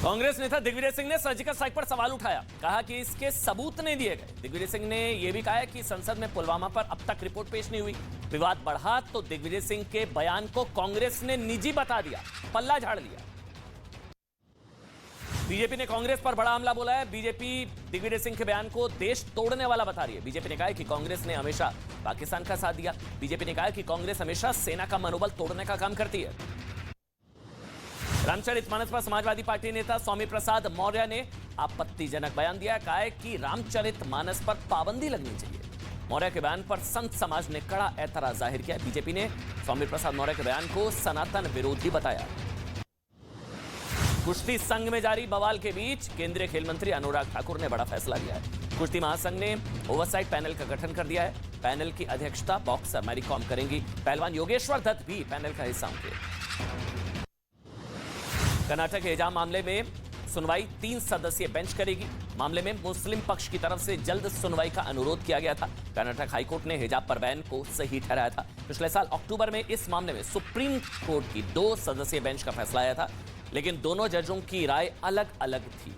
कांग्रेस नेता दिग्विजय सिंह ने surgical strike पर सवाल उठाया। कहा कि इसके सबूत नहीं दिए गए। दिग्विजय सिंह ने यह भी कहा है कि संसद में पुलवामा पर अब तक रिपोर्ट पेश नहीं हुई। विवाद बढ़ा तो दिग्विजय सिंह के बयान को कांग्रेस ने निजी बता दिया, पल्ला झाड़ लिया। बीजेपी ने कांग्रेस पर बड़ा हमला बोला है। बीजेपी दिग्विजय सिंह के बयान को देश तोड़ने वाला बता रही है। बीजेपी ने कहा है कि कांग्रेस ने हमेशा पाकिस्तान का साथ दिया। बीजेपी ने कहा है कि कांग्रेस हमेशा सेना का मनोबल तोड़ने का काम करती है। रामचरितमानस पर समाजवादी पार्टी नेता स्वामी प्रसाद मौर्य ने आपत्तिजनक बयान दिया। कहा है कि रामचरितमानस पर पाबंदी लगनी चाहिए। मौर्य के बयान पर संत समाज ने कड़ा एतराज जाहिर किया। बीजेपी ने स्वामी प्रसाद मौर्य के बयान को सनातन विरोधी बताया। कुश्ती संघ में जारी बवाल के बीच केंद्रीय खेल मंत्री अनुराग ठाकुर ने बड़ा फैसला लिया है। कुश्ती महासंघ ने ओवरसाइट पैनल का गठन कर दिया है। पैनल की अध्यक्षता बॉक्सर मैरी कॉम करेंगी। पहलवान योगेश्वर दत्त भी पैनल का हिस्सा होंगे। कर्नाटक हिजाब मामले में सुनवाई 3 सदस्यीय बेंच करेगी। मामले में मुस्लिम पक्ष की तरफ से जल्द सुनवाई का अनुरोध किया गया था। कर्नाटक हाईकोर्ट ने हिजाब पर बैन को सही ठहराया था। पिछले साल अक्टूबर में इस मामले में सुप्रीम कोर्ट की 2 सदस्यीय बेंच का फैसला आया था, लेकिन दोनों जजों की राय अलग अलग थी।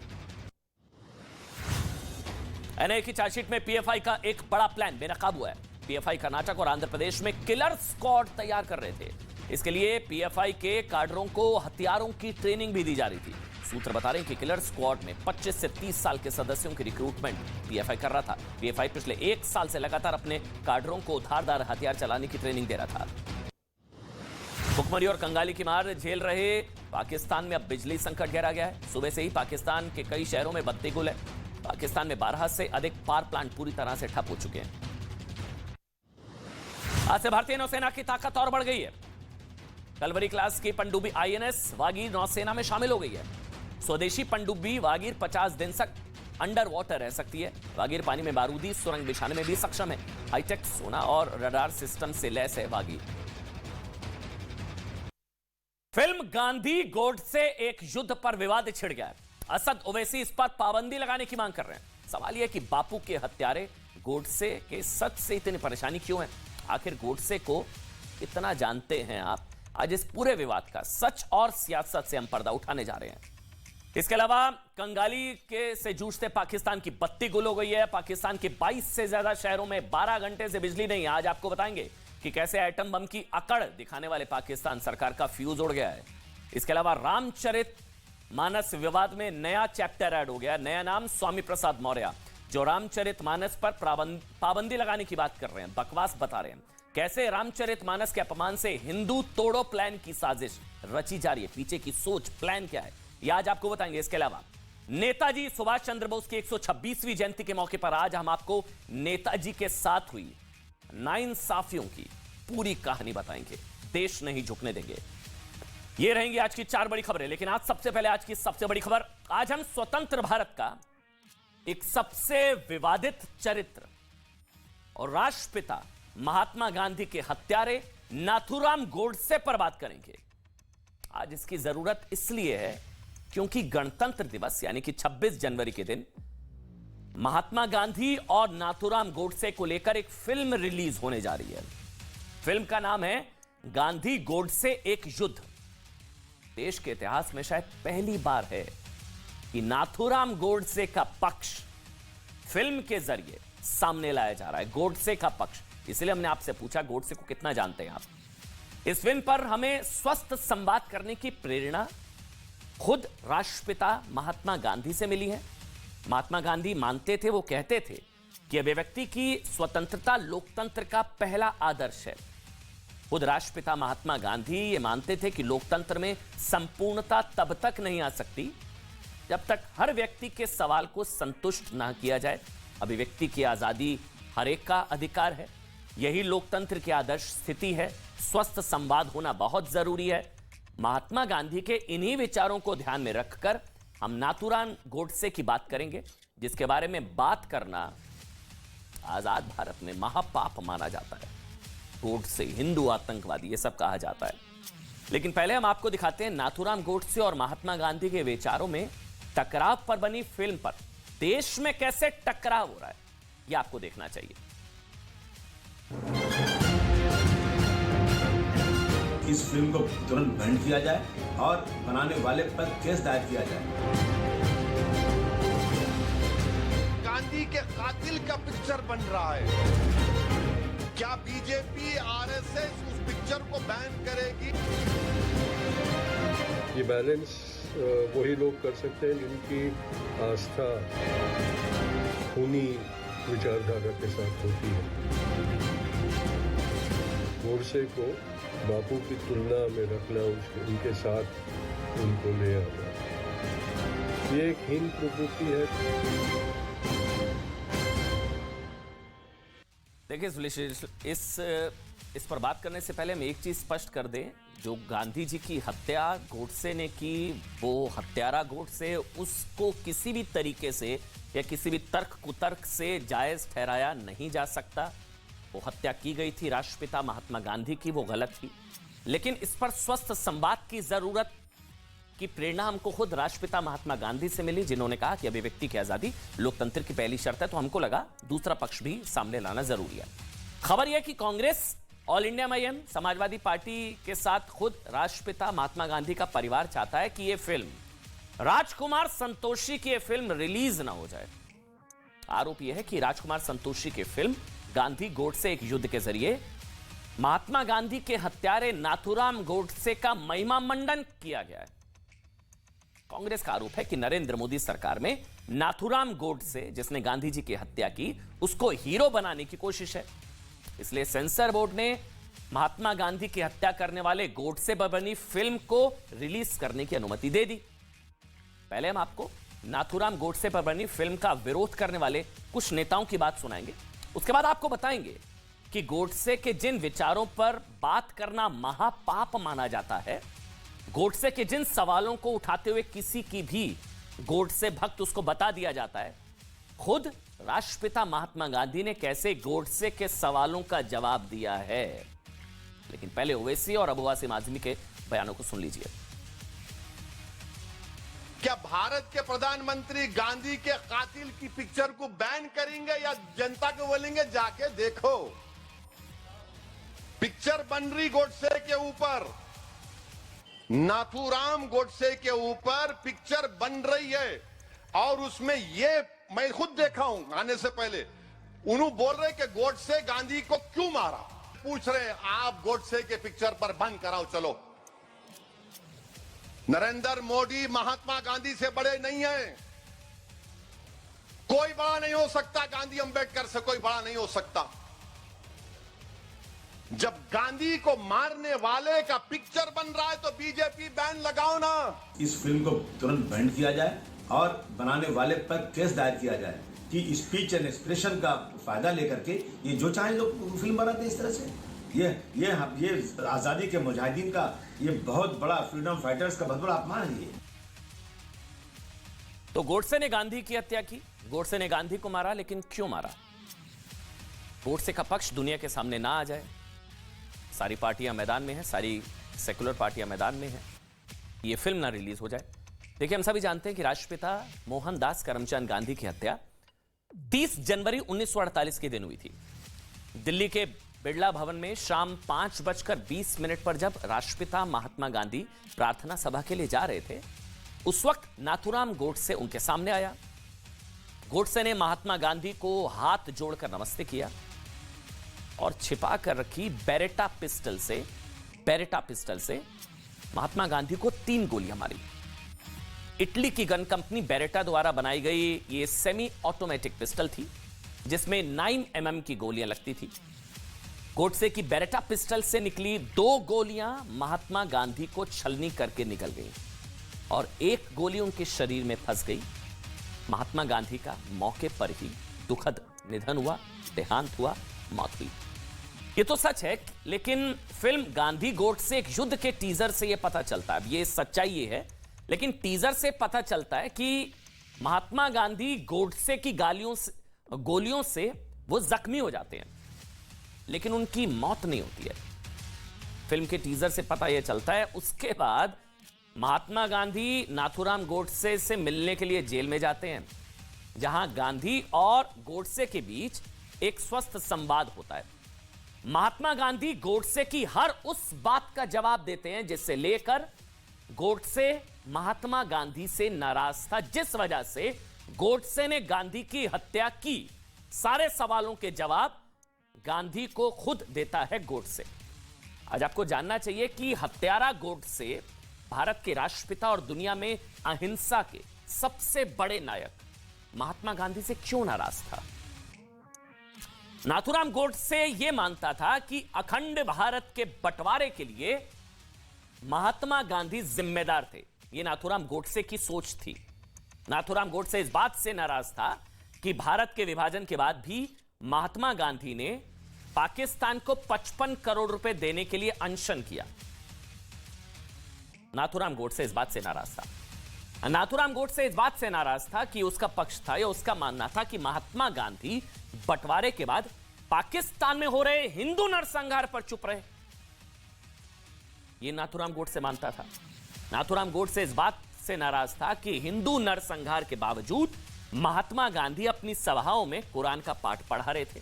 एनआईए की चार्जशीट में पीएफआई का एक बड़ा प्लान बेनकाब हुआ है। पीएफआई कर्नाटक और आंध्र प्रदेश में किलर स्क्वाड तैयार कर रहे थे। इसके लिए पीएफआई के काडरों को हथियारों की ट्रेनिंग भी दी जा रही थी। सूत्र बता रहे हैं कि किलर स्क्वाड में 25 से 30 साल के सदस्यों की रिक्रूटमेंट पीएफआई कर रहा था। पीएफआई पिछले 1 साल से लगातार अपने काडरों को धारदार हथियार चलाने की ट्रेनिंग दे रहा था। भुखमरी और कंगाली की मार झेल रहे पाकिस्तान में अब बिजली संकट गहरा गया है। सुबह से ही पाकिस्तान के कई शहरों में बत्ती गुल है। पाकिस्तान में 12 से अधिक पावर प्लांट पूरी तरह से ठप हो चुके हैं। आज से भारतीय नौसेना की ताकत और बढ़ गई है। कलवरी क्लास की पनडुब्बी आईएनएस वागीर नौसेना में शामिल हो गई है। स्वदेशी पनडुब्बी वागीर 50 दिन तक अंडर वाटर रह सकती है। वागीर पानी में बारूदी सुरंग बिछाने में भी सक्षम है। हाईटेक सोना और रडार सिस्टम से लैस है वागीर। फिल्म गांधी गोडसे एक युद्ध पर विवाद छिड़ गया है। असद ओवैसी इस पर पाबंदी लगाने की मांग कर रहे हैं। सवाल यह कि बापू के हत्यारे गोडसे के सच से इतनी परेशानी क्यों है? आखिर गोडसे को कितना जानते हैं आप? आज इस पूरे विवाद का सच और सियासत से हम पर्दा उठाने जा रहे हैं। इसके अलावा कंगाली के से जूझते पाकिस्तान की बत्ती गुल हो गई है। पाकिस्तान के 22 से ज्यादा शहरों में 12 घंटे से बिजली नहीं है। आज आपको बताएंगे कि कैसे एटम बम की अकड़ दिखाने वाले पाकिस्तान सरकार का फ्यूज उड़ गया है। इसके अलावा रामचरित मानस विवाद में नया चैप्टर ऐड हो गया। नया नाम स्वामी प्रसाद मौर्य, जो रामचरित मानस पर पाबंदी लगाने की बात कर रहे हैं, बकवास बता रहे हैं। कैसे रामचरित मानस के अपमान से हिंदू तोड़ो प्लान की साजिश रची जा रही है, पीछे की सोच प्लान क्या है, यह आज आपको बताएंगे। इसके अलावा नेताजी सुभाष चंद्र बोस की 126वीं जयंती के मौके पर आज हम आपको नेताजी के साथ हुई नाइंसाफियों की पूरी कहानी बताएंगे। देश नहीं झुकने देंगे। ये रहेंगी आज की 4 बड़ी खबरें। लेकिन आज सबसे पहले आज की सबसे बड़ी खबर। आज हम स्वतंत्र भारत का एक सबसे विवादित चरित्र और राष्ट्रपिता महात्मा गांधी के हत्यारे नाथूराम गोडसे पर बात करेंगे। आज इसकी जरूरत इसलिए है क्योंकि गणतंत्र दिवस यानी कि 26 जनवरी के दिन महात्मा गांधी और नाथूराम गोडसे को लेकर एक फिल्म रिलीज होने जा रही है। फिल्म का नाम है गांधी गोडसे एक युद्ध। देश के इतिहास में शायद पहली बार है कि नाथूराम गोडसे का पक्ष फिल्म के जरिए सामने लाया जा रहा है। गोडसे का पक्ष। इसलिए हमने आपसे पूछा गोडसे को कितना जानते हैं आप। इस फिल्म पर हमें स्वस्थ संवाद करने की प्रेरणा खुद राष्ट्रपिता महात्मा गांधी से मिली है। महात्मा गांधी मानते थे, वो कहते थे कि अभिव्यक्ति की स्वतंत्रता लोकतंत्र का पहला आदर्श है। खुद राष्ट्रपिता महात्मा गांधी ये मानते थे कि लोकतंत्र में संपूर्णता तब तक नहीं आ सकती जब तक हर व्यक्ति के सवाल को संतुष्ट ना किया जाए। अभिव्यक्ति की आजादी हर एक का अधिकार है। यही लोकतंत्र की आदर्श स्थिति है। स्वस्थ संवाद होना बहुत जरूरी है। महात्मा गांधी के इन्हीं विचारों को ध्यान में रखकर हम नाथूराम गोडसे की बात करेंगे, जिसके बारे में बात करना आजाद भारत में महापाप माना जाता है। गोडसे हिंदू आतंकवादी ये सब कहा जाता है। लेकिन पहले हम आपको दिखाते हैं नाथूराम गोडसे और महात्मा गांधी के विचारों में टकराव पर बनी फिल्म पर देश में कैसे टकराव हो रहा है, यह आपको देखना चाहिए। इस फिल्म को तुरंत बैन किया जाए और बनाने वाले पर केस दायर किया जाए। गांधी के कातिल का पिक्चर बन रहा है, क्या बीजेपी आरएसएस उस पिक्चर को बैन करेगी? ये बैलेंस वही लोग कर सकते हैं जिनकी आस्था खूनी विचारधारा के साथ होती है। गोडसे को बापू की तुलना में रखना, उनके साथ उनको ले आना, ये एक हीन प्रवृत्ति है। देखिए इस पर बात करने से पहले हम एक चीज स्पष्ट कर दें, जो गांधी जी की हत्या गोडसे ने की, वो हत्यारा गोडसे, उसको किसी भी तरीके से या किसी भी तर्क कुतर्क से जायज ठहराया नहीं जा सकता। वो हत्या की गई थी राष्ट्रपिता महात्मा गांधी की, वो गलत थी। लेकिन इस पर स्वस्थ संवाद की जरूरत की प्रेरणा हमको खुद राष्ट्रपिता महात्मा गांधी से मिली, जिन्होंने कहा कि अभिव्यक्ति की आजादी लोकतंत्र की पहली शर्त है। तो हमको लगा दूसरा पक्ष भी सामने लाना जरूरी है। खबर यह कि Congress, all India M, Samajwadi Party के साथ खुद राष्ट्रपिता महात्मा गांधी का परिवार चाहता है कि यह फिल्म राजकुमार संतोषी की फिल्म रिलीज ना हो जाए। आरोप यह है कि राजकुमार संतोषी की फिल्म गांधी गोडसे एक युद्ध के जरिए महात्मा गांधी के हत्यारे नाथूराम गोडसे का महिमा मंडन किया गया है। कांग्रेस का आरोप है कि नरेंद्र मोदी सरकार में नाथूराम गोडसे, जिसने गांधी जी की हत्या की, उसको हीरो बनाने की कोशिश है। इसलिए सेंसर बोर्ड ने महात्मा गांधी की हत्या करने वाले गोडसे पर बनी फिल्म को रिलीज करने की अनुमति दे दी। पहले हम आपको नाथूराम गोडसे पर बनी फिल्म का विरोध करने वाले कुछ नेताओं की बात सुनाएंगे। उसके बाद आपको बताएंगे कि गोडसे के जिन विचारों पर बात करना महापाप माना जाता है, गोडसे के जिन सवालों को उठाते हुए किसी की भी गोडसे भक्त उसको बता दिया जाता है, खुद राष्ट्रपिता महात्मा गांधी ने कैसे गोडसे के सवालों का जवाब दिया है। लेकिन पहले ओवैसी और अबू वासिम आजमी के बयानों को सुन लीजिए। क्या भारत के प्रधानमंत्री गांधी के कातिल की पिक्चर को बैन करेंगे या जनता को बोलेंगे जाके देखो? पिक्चर बन रही गोडसे के ऊपर, नाथूराम गोडसे के ऊपर पिक्चर बन रही है। और उसमें ये मैं खुद देखा हूं आने से पहले, उन्होंने बोल रहे कि गोडसे गांधी को क्यों मारा, पूछ रहे आप गोडसे के पिक्चर पर बंद कराओ। चलो, नरेंद्र मोदी महात्मा गांधी से बड़े नहीं हैं, कोई बड़ा नहीं हो सकता, गांधी अंबेडकर से कोई बड़ा नहीं हो सकता। जब गांधी को मारने वाले का पिक्चर बन रहा है तो बीजेपी बैन लगाओ ना। इस फिल्म को तुरंत बैंड किया जाए और बनाने वाले पर केस दायर किया जाए कि स्पीच एंड एक्सप्रेशन का फायदा लेकर के ये जो चाहे लोग फिल्म बनाते हैं इस तरह से। ये आजादी के मुजाहिदीन का ये बहुत बड़ा, फ्रीडम फाइटर्स का बहुत बड़ा अपमान है। ये तो गोडसे ने गांधी की हत्या की, गोडसे ने गांधी को मारा, लेकिन क्यों मारा? गोडसे का पक्ष दुनिया के सामने ना आ जाए। सारी पार्टियां मैदान में हैं, सारी सेकुलर पार्टियां मैदान में हैं, ये फिल्म ना रिलीज हो जाए। देखिए, हम सभी जानते हैं कि राष्ट्रपिता मोहनदास करमचंद गांधी की हत्या 30 जनवरी 1948 के दिन हुई थी। दिल्ली के बिड़ला भवन में शाम 5:20 पर जब राष्ट्रपिता महात्मा गांधी प्रार्थना सभा के लिए जा रहे थे, उस वक्त नाथूराम गोडसे उनके सामने आया। गोडसे ने महात्मा गांधी को हाथ जोड़कर नमस्ते किया और छिपा कर रखी बेरेटा पिस्टल से महात्मा गांधी को 3 गोलियां मारी। इटली की गन कंपनी बेरेटा द्वारा बनाई गई ये सेमी ऑटोमेटिक पिस्टल थी, जिसमें 9 mm की गोलियां लगती थी। गोडसे की बेरेटा पिस्टल से निकली 2 गोलियां महात्मा गांधी को छलनी करके निकल गई और 1 गोली उनके शरीर में फंस गई। महात्मा गांधी का मौके पर ही दुखद निधन हुआ, देहांत हुआ, मौत हुई। ये तो सच है, लेकिन फिल्म गांधी गोडसे एक युद्ध के टीजर से यह पता चलता है, ये सच्चाई ये है, लेकिन टीजर से पता चलता है कि महात्मा गांधी गोडसे की गोलियों से वो जख्मी हो जाते हैं, लेकिन उनकी मौत नहीं होती है। फिल्म के टीजर से पता यह चलता है। उसके बाद महात्मा गांधी नाथूराम गोडसे से मिलने के लिए जेल में जाते हैं, जहां गांधी और गोडसे के बीच एक स्वस्थ संवाद होता है। महात्मा गांधी गोडसे की हर उस बात का जवाब देते हैं जिससे लेकर गोडसे महात्मा गांधी से नाराज था, जिस वजह से गोडसे ने गांधी की हत्या की। सारे सवालों के जवाब गांधी को खुद देता है गोडसे। आज आपको जानना चाहिए कि हत्यारा गोडसे भारत के राष्ट्रपिता और दुनिया में अहिंसा के सबसे बड़े नायक महात्मा गांधी से क्यों नाराज था। नाथूराम गोडसे यह मानता था कि अखंड भारत के बंटवारे के लिए महात्मा गांधी जिम्मेदार थे। यह नाथूराम गोडसे की सोच थी। नाथूराम गोडसे इस बात से नाराज था कि भारत के विभाजन के बाद भी महात्मा गांधी ने पाकिस्तान को 55 करोड़ रुपए देने के लिए अनशन किया। नाथूराम गोडसे इस बात से नाराज था। नाथूराम गोडसे इस बात से नाराज था कि उसका पक्ष था या उसका मानना था कि महात्मा गांधी बंटवारे के बाद पाकिस्तान में हो रहे हिंदू नरसंहार पर चुप रहे। यह नाथूराम गोडसे मानता था। नाथूराम गोडसे इस बात से नाराज था कि हिंदू नरसंहार के बावजूद महात्मा गांधी अपनी सभाओं में कुरान का पाठ पढ़ा रहे थे।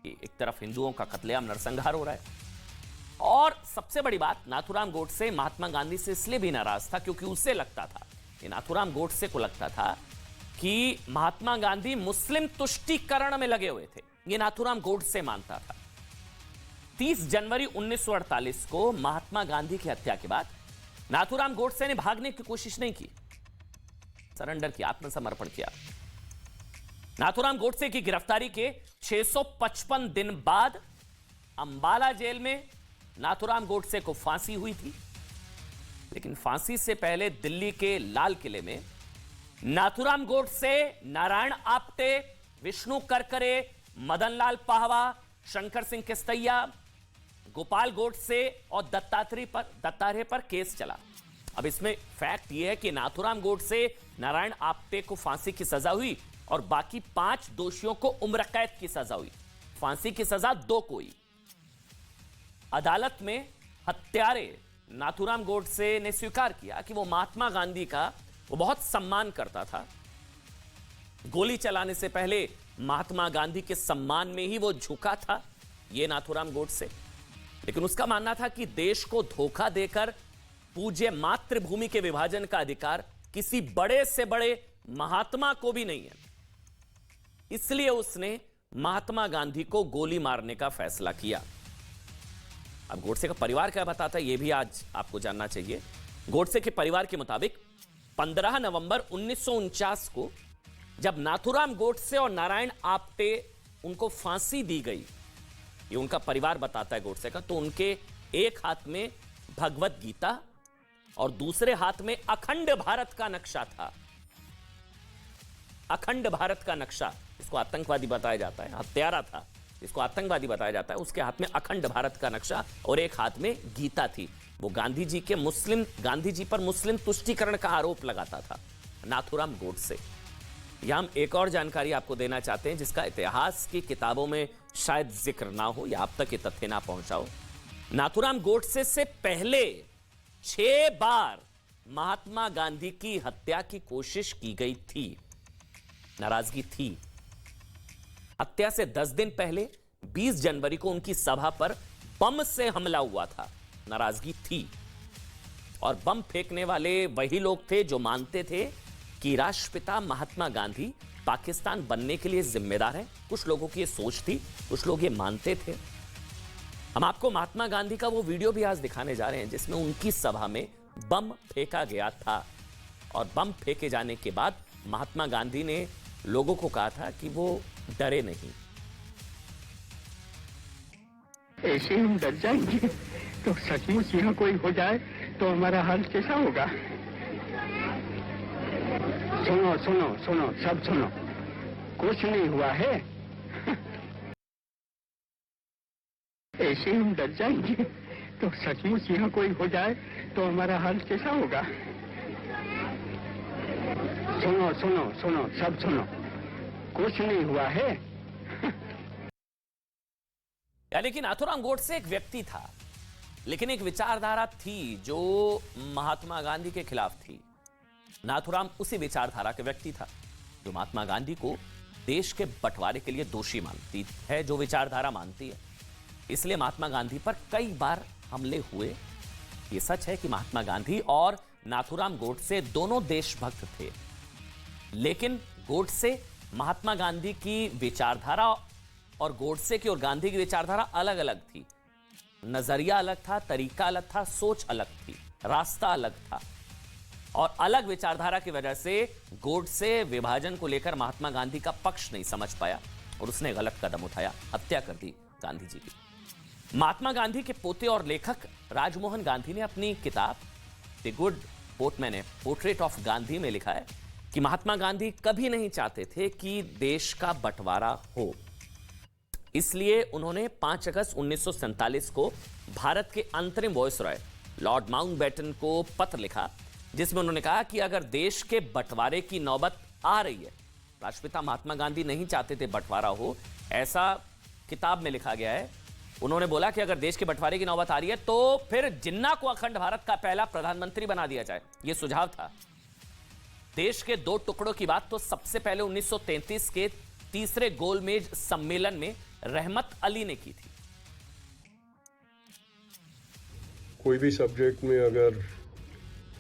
एक तरफ हिंदुओं का कत्लेआम नरसंहार हो रहा है, और सबसे बड़ी बात, नाथूराम गोडसे महात्मा गांधी से इसलिए भी नाराज था क्योंकि उसे लगता था, नाथूराम गोडसे को लगता था कि महात्मा गांधी मुस्लिम तुष्टीकरण में लगे हुए थे। यह नाथूराम गोडसे मानता था। 30 जनवरी 1948 को महात्मा गांधी की हत्या के बाद नाथूराम गोडसे ने भागने की कोशिश नहीं की, सरेंडर किया, आत्मसमर्पण किया। नाथूराम गोडसे की गिरफ्तारी के 655 दिन बाद अंबाला जेल में नाथूराम गोडसे को फांसी हुई थी। लेकिन फांसी से पहले दिल्ली के लाल किले में नाथूराम गोडसे, नारायण आप्टे, विष्णु करकरे, मदनलाल पाहवा, शंकर सिंह किस्तैया, गोपाल गोडसे और दत्तात्रेय पर केस चला। अब इसमें फैक्ट यह है कि नाथूराम गोडसे, नारायण आप्टे को फांसी की सजा हुई और बाकी 5 दोषियों को उम्र कैद की सजा हुई। फांसी की सजा 2 को हुई। अदालत में हत्यारे नाथूराम गोडसे ने स्वीकार किया कि वो महात्मा गांधी का वो बहुत सम्मान करता था। गोली चलाने से पहले महात्मा गांधी के सम्मान में ही वो झुका था, ये नाथूराम गोडसे। लेकिन उसका मानना था कि देश को धोखा देकर पूज्य मातृभूमि के विभाजन का अधिकार किसी बड़े से बड़े महात्मा को भी नहीं है। इसलिए उसने महात्मा गांधी को गोली मारने का फैसला किया। अब गोडसे का परिवार क्या बताता है, यह भी आज आपको जानना चाहिए। गोडसे के परिवार के मुताबिक 15 नवंबर 1949 को जब नाथूराम गोडसे और नारायण आप्टे उनको फांसी दी गई, ये उनका परिवार बताता है गोडसे का, तो उनके एक हाथ में भगवत गीता और दूसरे हाथ में अखंड भारत का नक्शा था। अखंड भारत का नक्शा, इसको आतंकवादी बताया जाता है, हत्यारा था, इसको आतंकवादी बताया जाता है। उसके हाथ में अखंड भारत का नक्शा और एक हाथ में गीता थी। वो गांधी जी पर मुस्लिम तुष्टीकरण का आरोप लगाता था नाथूराम गोडसे। यहां हम एक और जानकारी आपको देना चाहते हैं जिसका इतिहास की किताबों में शायद जिक्र ना हो या आप तक ये तथ्य ना पहुंचा हो। नाथूराम गोडसे से पहले 6 बार महात्मा गांधी की हत्या की कोशिश की गई थी। नाराजगी थी। हत्या से 10 दिन पहले 20 जनवरी को उनकी सभा पर बम से हमला हुआ था। नाराजगी थी। और बम फेंकने वाले वही लोग थे जो मानते थे कि राष्ट्रपिता महात्मा गांधी पाकिस्तान बनने के लिए जिम्मेदार है। कुछ लोगों की यह सोच थी, कुछ लोग ये मानते थे। हम आपको महात्मा गांधी का वो वीडियो भी आज दिखाने जा रहे हैं जिसमें उनकी सभा में बम फेंका गया था। और बम फेंके जाने के बाद महात्मा गांधी ने लोगों को कहा था कि वो डरे नहीं। ऐसे हम डर जाएंगे तो सचमुच यहाँ कोई हो जाए तो हमारा हाल कैसा होगा। सुनो सुनो सुनो, सब सुनो, कुछ नहीं हुआ है। ऐसे हम डर जाएंगे तो सचमुच यहाँ कोई हो जाए तो हमारा हाल कैसा होगा। सुनो सुनो सुनो, सब सुनो, कुछ नहीं हुआ है। यानी कि नाथूराम गोडसे एक व्यक्ति था, लेकिन एक विचारधारा थी जो महात्मा गांधी के खिलाफ थी। नाथूराम उसी विचारधारा के व्यक्ति था जो महात्मा गांधी को देश के बंटवारे के लिए दोषी मानती है, जो विचारधारा मानती है। इसलिए महात्मा गांधी पर कई बार हमले हुए ये सच है कि महात्मा गांधी और नाथूराम गोडसे दोनों देशभक्त थे, लेकिन गोडसे महात्मा गांधी की विचारधारा और गोडसे की और गांधी की विचारधारा अलग अलग थी। नजरिया अलग था, तरीका अलग था, सोच अलग थी, रास्ता अलग था। और अलग विचारधारा की वजह से गोडसे विभाजन को लेकर महात्मा गांधी का पक्ष नहीं समझ पाया और उसने गलत कदम उठाया, हत्या कर दी गांधी जी की। महात्मा गांधी के पोते और लेखक राजमोहन गांधी ने अपनी किताब द गुड पोर्टमैन है पोर्ट्रेट ऑफ गांधी में लिखा है कि महात्मा गांधी कभी नहीं चाहते थे कि देश का बंटवारा हो। इसलिए उन्होंने 5 अगस्त 1947 को भारत के अंतरिम वायसराय लॉर्ड माउंटबेटन को पत्र लिखा, जिसमें उन्होंने कहा कि अगर देश के बंटवारे की नौबत आ रही है, राष्ट्रपिता महात्मा गांधी नहीं चाहते थे बंटवारा हो, ऐसा किताब में लिखा गया है। उन्होंने बोला कि अगर देश के बंटवारे की नौबत आ रही है तो फिर जिन्ना को अखंड भारत का पहला प्रधानमंत्री बना दिया जाए। यह सुझाव था। देश के 2 टुकड़ों की बात तो सबसे पहले 1933 के तीसरे गोलमेज सम्मेलन में रहमत अली ने की थी। कोई भी सब्जेक्ट में अगर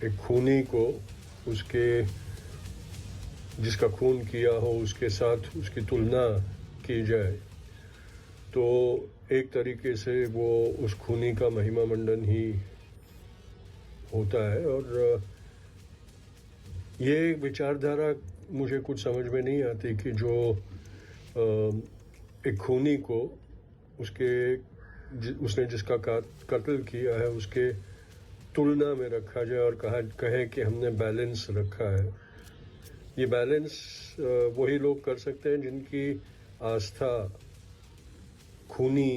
एक खूनी को उसके जिसका खून किया हो उसके साथ उसकी तुलना की जाए तो एक तरीके से वो उस खूनी का महिमा मंडन ही होता है। और ये विचारधारा मुझे कुछ समझ में नहीं आती कि जो एक खूनी को उसने जिसका कत्ल किया है उसके तुलना में रखा जाए और कहे कि हमने बैलेंस रखा है। ये बैलेंस वही लोग कर सकते हैं जिनकी आस्था खूनी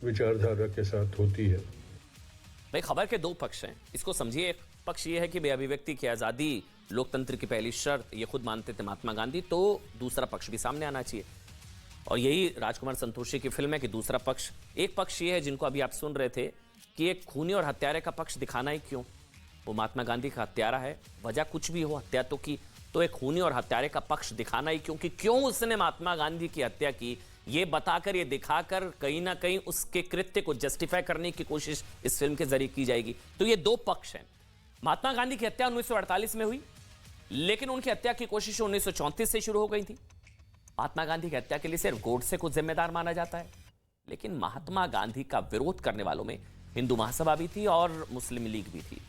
विचारधारा के साथ होती है। भाई, खबर के 2 पक्ष हैं, इसको समझिए। एक पक्ष ये है कि अभिव्यक्ति की आजादी लोकतंत्र की पहली शर्त, ये खुद मानते थे महात्मा गांधी, तो दूसरा पक्ष भी सामने आना चाहिए। और यही राजकुमार संतोषी की फिल्म है कि दूसरा पक्ष, एक पक्ष ये है जिनको अभी आप सुन रहे थे कि एक खूनी और हत्यारे का पक्ष दिखाना ही क्यों, वो महात्मा गांधी का हत्यारा है, वजह कुछ भी हो, हत्या तो की, तो एक खूनी और हत्यारे का पक्ष दिखाना ही क्योंकि क्यों उसने महात्मा गांधी की हत्या की, ये बताकर, ये दिखाकर कहीं ना कहीं उसके कृत्य को जस्टिफाई करने की कोशिश इस फिल्म के जरिए की जाएगी। तो ये 2 पक्ष हैं। महात्मा गांधी की हत्या 1948 में हुई, लेकिन उनकी हत्या की कोशिश 1934 से शुरू हो गई थी। महात्मा गांधी की हत्या के लिए सिर्फ गोडसे को जिम्मेदार माना जाता है, लेकिन महात्मा गांधी का विरोध करने वालों में हिंदू महासभा भी थी और मुस्लिम लीग भी थी।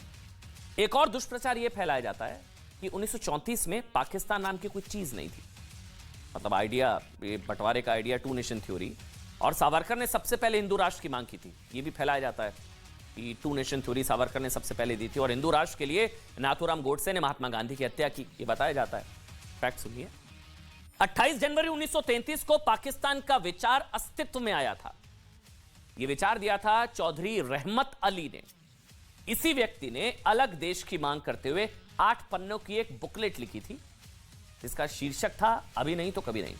एक और दुष्प्रचार यह फैलाया जाता है कि 1934 में पाकिस्तान नाम की कोई चीज नहीं थी। मतलब आइडिया, ये बंटवारे का आइडिया 2 नेशन थ्योरी, और सावरकर ने सबसे पहले हिंदू राष्ट्र की मांग की थी। ये भी फैलाया जाता है कि 2 नेशन थ्योरी सावरकर ने सबसे पहले दी थी और हिंदू राष्ट्र के लिए नाथूराम गोडसे ने महात्मा गांधी की हत्या की, ये बताया जाता है। फैक्ट सुनिए। 28 जनवरी 1933 को पाकिस्तान का विचार अस्तित्व में आया था। यह विचार दिया था चौधरी रहमत अली ने। इसी व्यक्ति ने अलग देश की मांग करते हुए 8 पन्नों की एक बुकलेट लिखी थी, जिसका शीर्षक था अभी नहीं तो कभी नहीं।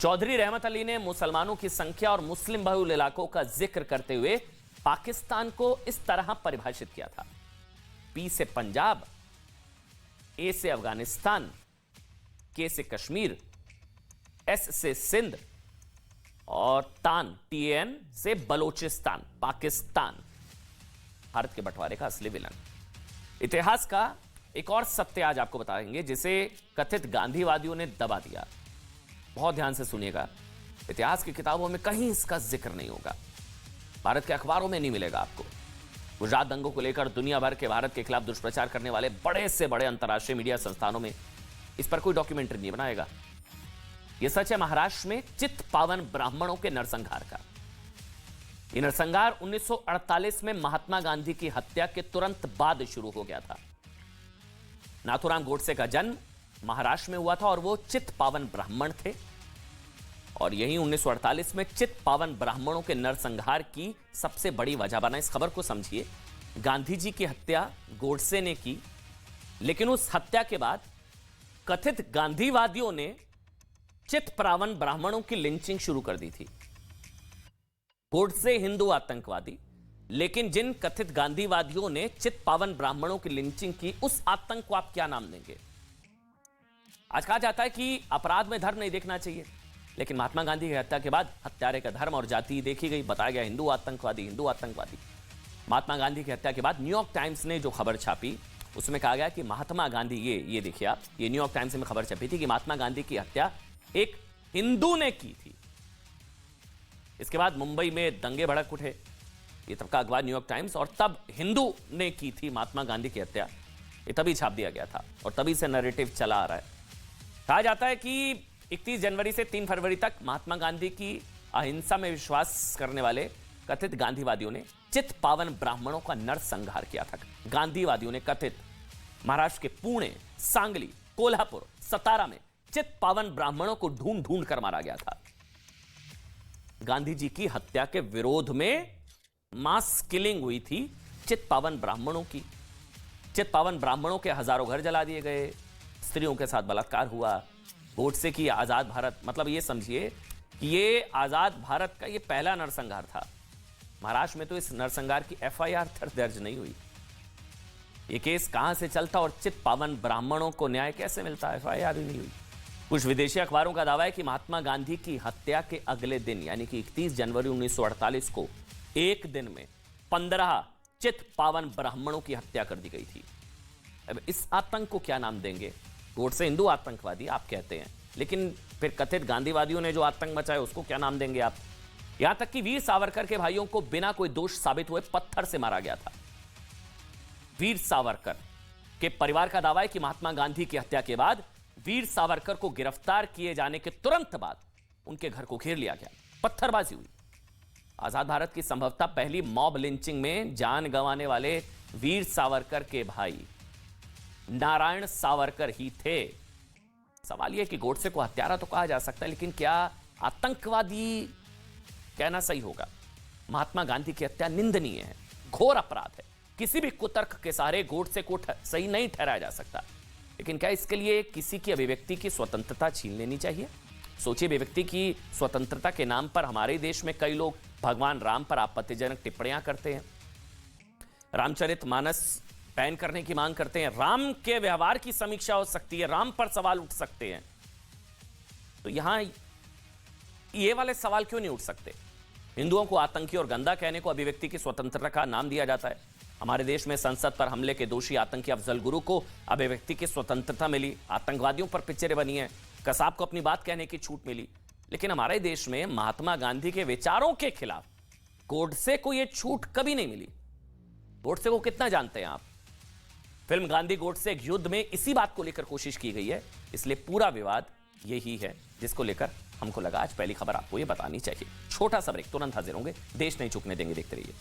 चौधरी रहमत अली ने मुसलमानों की संख्या और मुस्लिम बहुल इलाकों का जिक्र करते हुए पाकिस्तान को इस तरह परिभाषित किया था: पी से पंजाब, ए से अफगानिस्तान, के से कश्मीर, एस से सिंध और तान TAN से बलोचिस्तान, पाकिस्तान। भारत के बंटवारे का असली विलन। इतिहास का एक और सत्य आज आपको बताएंगे जिसे कथित गांधीवादियों ने दबा दिया। बहुत ध्यान से सुनिएगा, इतिहास की किताबों में कहीं इसका जिक्र नहीं होगा, भारत के अखबारों में नहीं मिलेगा आपको। गुजरात दंगों को लेकर दुनिया भर के भारत के खिलाफ दुष्प्रचार करने वाले बड़े से बड़े अंतर्राष्ट्रीय मीडिया संस्थानों में इस पर कोई डॉक्यूमेंट्री नहीं बनाएगा। यह सच है महाराष्ट्र में चित्त पावन ब्राह्मणों के नरसंहार का। यह नरसंहार 1948 में महात्मा गांधी की हत्या के तुरंत बाद शुरू हो गया था। नाथूराम गोडसे का जन्म महाराष्ट्र में हुआ था और वो चित्त पावन ब्राह्मण थे, और यही 1948 में चित्त पावन ब्राह्मणों के नरसंहार की सबसे बड़ी वजह बना। इस खबर को समझिए। गांधी जी की हत्या गोडसे ने की, लेकिन उस हत्या के बाद कथित गांधीवादियों ने चित्त पावन ब्राह्मणों की लिंचिंग शुरू कर दी थी। गोडसे हिंदू आतंकवादी, लेकिन जिन कथित गांधीवादियों ने चित्त पावन ब्राह्मणों की लिंचिंग की, उस आतंक को आप क्या नाम देंगे? आज कहा जाता है कि अपराध में धर्म नहीं देखना चाहिए, लेकिन महात्मा गांधी की हत्या के बाद हत्यारे का धर्म और जाति देखी गई, बताया गया हिंदू आतंकवादी, हिंदू आतंकवादी। महात्मा गांधी की हत्या के बाद न्यूयॉर्क टाइम्स ने जो खबर छापी उसमें कहा गया कि महात्मा गांधी, ये देखिए आप, ये न्यूयॉर्क टाइम्स में खबर छपी थी कि महात्मा गांधी की हत्या एक हिंदू ने की थी। इसके बाद मुंबई में दंगे भड़क उठे, ये तब का अखबार न्यूयॉर्क टाइम्स, और तब हिंदू ने की थी महात्मा गांधी की हत्या, ये तभी छाप दिया गया था और तभी से नैरेटिव चला आ रहा है। कहा जाता है कि 31 जनवरी से 3 फरवरी तक महात्मा गांधी की अहिंसा में विश्वास करने वाले कथित गांधीवादियों ने चित पावन ब्राह्मणों का नरसंहार किया था। गांधीवादियों ने कथित महाराष्ट्र के पुणे, सांगली, कोल्हापुर, सतारा में चित पावन ब्राह्मणों को ढूंढ ढूंढ कर मारा गया था। गांधी जी की हत्या के विरोध में मास किलिंग हुई थी चित पावन ब्राह्मणों की। चित पावन ब्राह्मणों के हजारों घर जला दिए गए, स्त्रियों के साथ बलात्कार हुआ। गोडसे की आजाद भारत, मतलब ये समझिए कि ये आजाद भारत का ये पहला नरसंहार था। महाराष्ट्र में तो इस नरसंहार की एफआईआर दर्ज नहीं हुई। ये केस कहां से चलता और चित पावन ब्राह्मणों को न्याय कैसे मिलता? एफआईआर ही नहीं हुई। कुछ विदेशी अखबारों का दावा है कि महात्मा गांधी की हत्या के अगले दिन यानी कि 31 जनवरी 1948 को एक दिन में 15 चित पावन ब्राह्मणों की हत्या कर दी गई थी। अब इस आतंक को क्या नाम देंगे? गोडसे हिंदू आतंकवादी आप कहते हैं, लेकिन फिर कथित गांधीवादियों ने जो आतंक मचाया उसको क्या नाम देंगे आप? यहां तक कि वीर सावरकर के भाइयों को बिना कोई दोष साबित हुए पत्थर से मारा गया था। वीर सावरकर के परिवार का दावा है कि महात्मा गांधी की हत्या के बाद वीर सावरकर को गिरफ्तार किए जाने के तुरंत बाद उनके घर को घेर लिया गया, पत्थरबाजी हुई। आजाद भारत की संभवतः पहली मॉब लिंचिंग में जान गंवाने वाले वीर सावरकर के भाई नारायण सावरकर ही थे। सवाल यह कि गोडसे को हत्यारा तो कहा जा सकता है, लेकिन क्या आतंकवादी कहना सही होगा? महात्मा गांधी की हत्या निंदनीय है, घोर अपराध है। किसी भी कुतर्क के सहारे गोडसे को सही नहीं ठहराया जा सकता, लेकिन क्या इसके लिए किसी की अभिव्यक्ति की स्वतंत्रता छीन लेनी चाहिए? सोचिए, अभिव्यक्ति की स्वतंत्रता के नाम पर हमारे देश में कई लोग भगवान राम पर आपत्तिजनक टिप्पणियां करते हैं, रामचरितमानस बैन करने की मांग करते हैं, राम के व्यवहार की समीक्षा हो सकती है, राम पर सवाल उठ सकते हैं। तो यहां ये वाले सवाल क्यों नहीं उठ सकते? हिंदुओं को आतंकी और गंदा कहने को अभिव्यक्ति की स्वतंत्रता का नाम दिया जाता है। हमारे देश में संसद पर हमले के दोषी आतंकी अफजल गुरु को अभिव्यक्ति की स्वतंत्रता मिली, आतंकवादियों पर पिक्चरें बनी हैं, कसाब को अपनी बात कहने की छूट मिली। लेकिन हमारे देश में महात्मा गांधी के विचारों के खिलाफ गोडसे को यह छूट कभी नहीं मिली। गोडसे को कितना जानते हैं आप? फिल्म गांधी गोडसे एक युद्ध में इसी बात को लेकर कोशिश की गई है, इसलिए पूरा विवाद यही है जिसको लेकर हमको लगा आज पहली खबर आपको यह बतानी चाहिए। छोटा सा ब्रेक, तुरंत हाजिर होंगे। देश नहीं चूकने देंगे, देखते रहिए।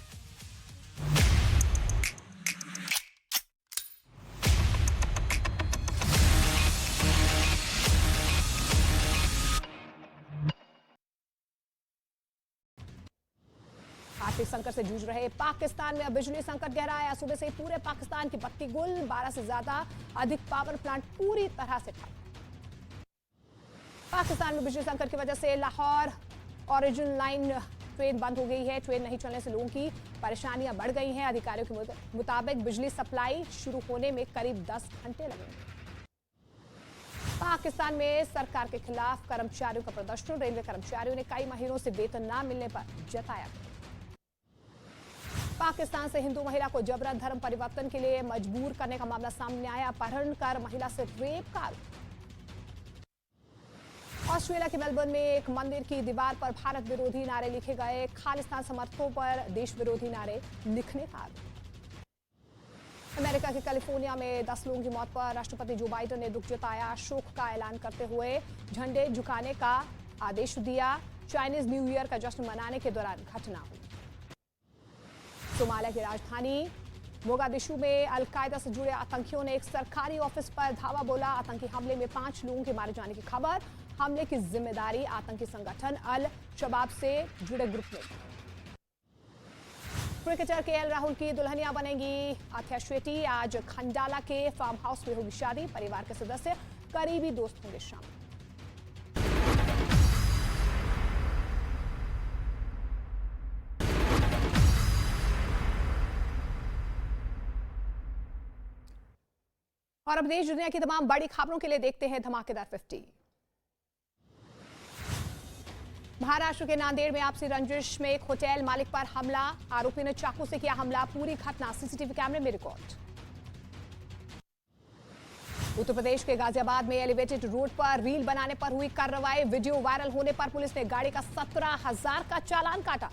आर्थिक संकट से जूझ रहे पाकिस्तान में अब बिजली संकट गहराया। सुबह से ही पूरे पाकिस्तान की बत्ती गुल, 12 से ज्यादा अधिक पावर प्लांट पूरी तरह से ठप। पाकिस्तान में बिजली संकट की वजह से लाहौर ओरिजिन लाइन ट्रेन बंद हो गई है। ट्रेन नहीं चलने से लोगों की परेशानियां बढ़ गई हैं। अधिकारियों के मुताबिक बिजली सप्लाई शुरू होने में करीब 10 घंटे लगेंगे। पाकिस्तान में सरकार के खिलाफ कर्मचारियों का प्रदर्शन। रेलवे कर्मचारियों ने कई महीनों से वेतन न मिलने पर जताया। पाकिस्तान से हिंदू महिला को जबरन धर्म परिवर्तन के लिए मजबूर करने का मामला सामने आया। अपहरण कर महिला से रेप का आरोप। ऑस्ट्रेलिया के मेलबर्न में एक मंदिर की दीवार पर भारत विरोधी नारे लिखे गए। खालिस्तान समर्थकों पर देश विरोधी नारे लिखने का आरोप। अमेरिका के कैलिफोर्निया में 10 लोगों की मौत पर राष्ट्रपति जो बाइडेन ने दुख जताया। शोक का ऐलान करते हुए झंडे झुकाने का आदेश दिया। चाइनीज न्यू ईयर का जश्न मनाने के दौरान घटना हुई। सोमालिया की राजधानी मोगादिशु में अलकायदा से जुड़े आतंकियों ने एक सरकारी ऑफिस पर धावा बोला। आतंकी हमले में 5 लोगों के मारे जाने की खबर। हमले की जिम्मेदारी आतंकी संगठन अल शबाब से जुड़े ग्रुप ने। क्रिकेटर केएल राहुल की दुल्हनिया बनेगी अथया शेट्टी। आज खंडाला के फार्म हाउस में होगी शादी। परिवार के सदस्य, करीबी दोस्त होंगे शामिल। और अब देश दुनिया की तमाम बड़ी खबरों के लिए देखते हैं धमाकेदार 50। महाराष्ट्र के नांदेड़ में आपसी रंजिश में एक होटल मालिक पर हमला, आरोपी ने चाकू से किया हमला, पूरी घटना सीसीटीवी कैमरे में रिकॉर्ड। उत्तर प्रदेश के गाजियाबाद में एलिवेटेड रोड पर रील बनाने पर हुई कार्रवाई, वीडियो वायरल होने पर पुलिस ने गाड़ी का 17,000 का चालान काटा।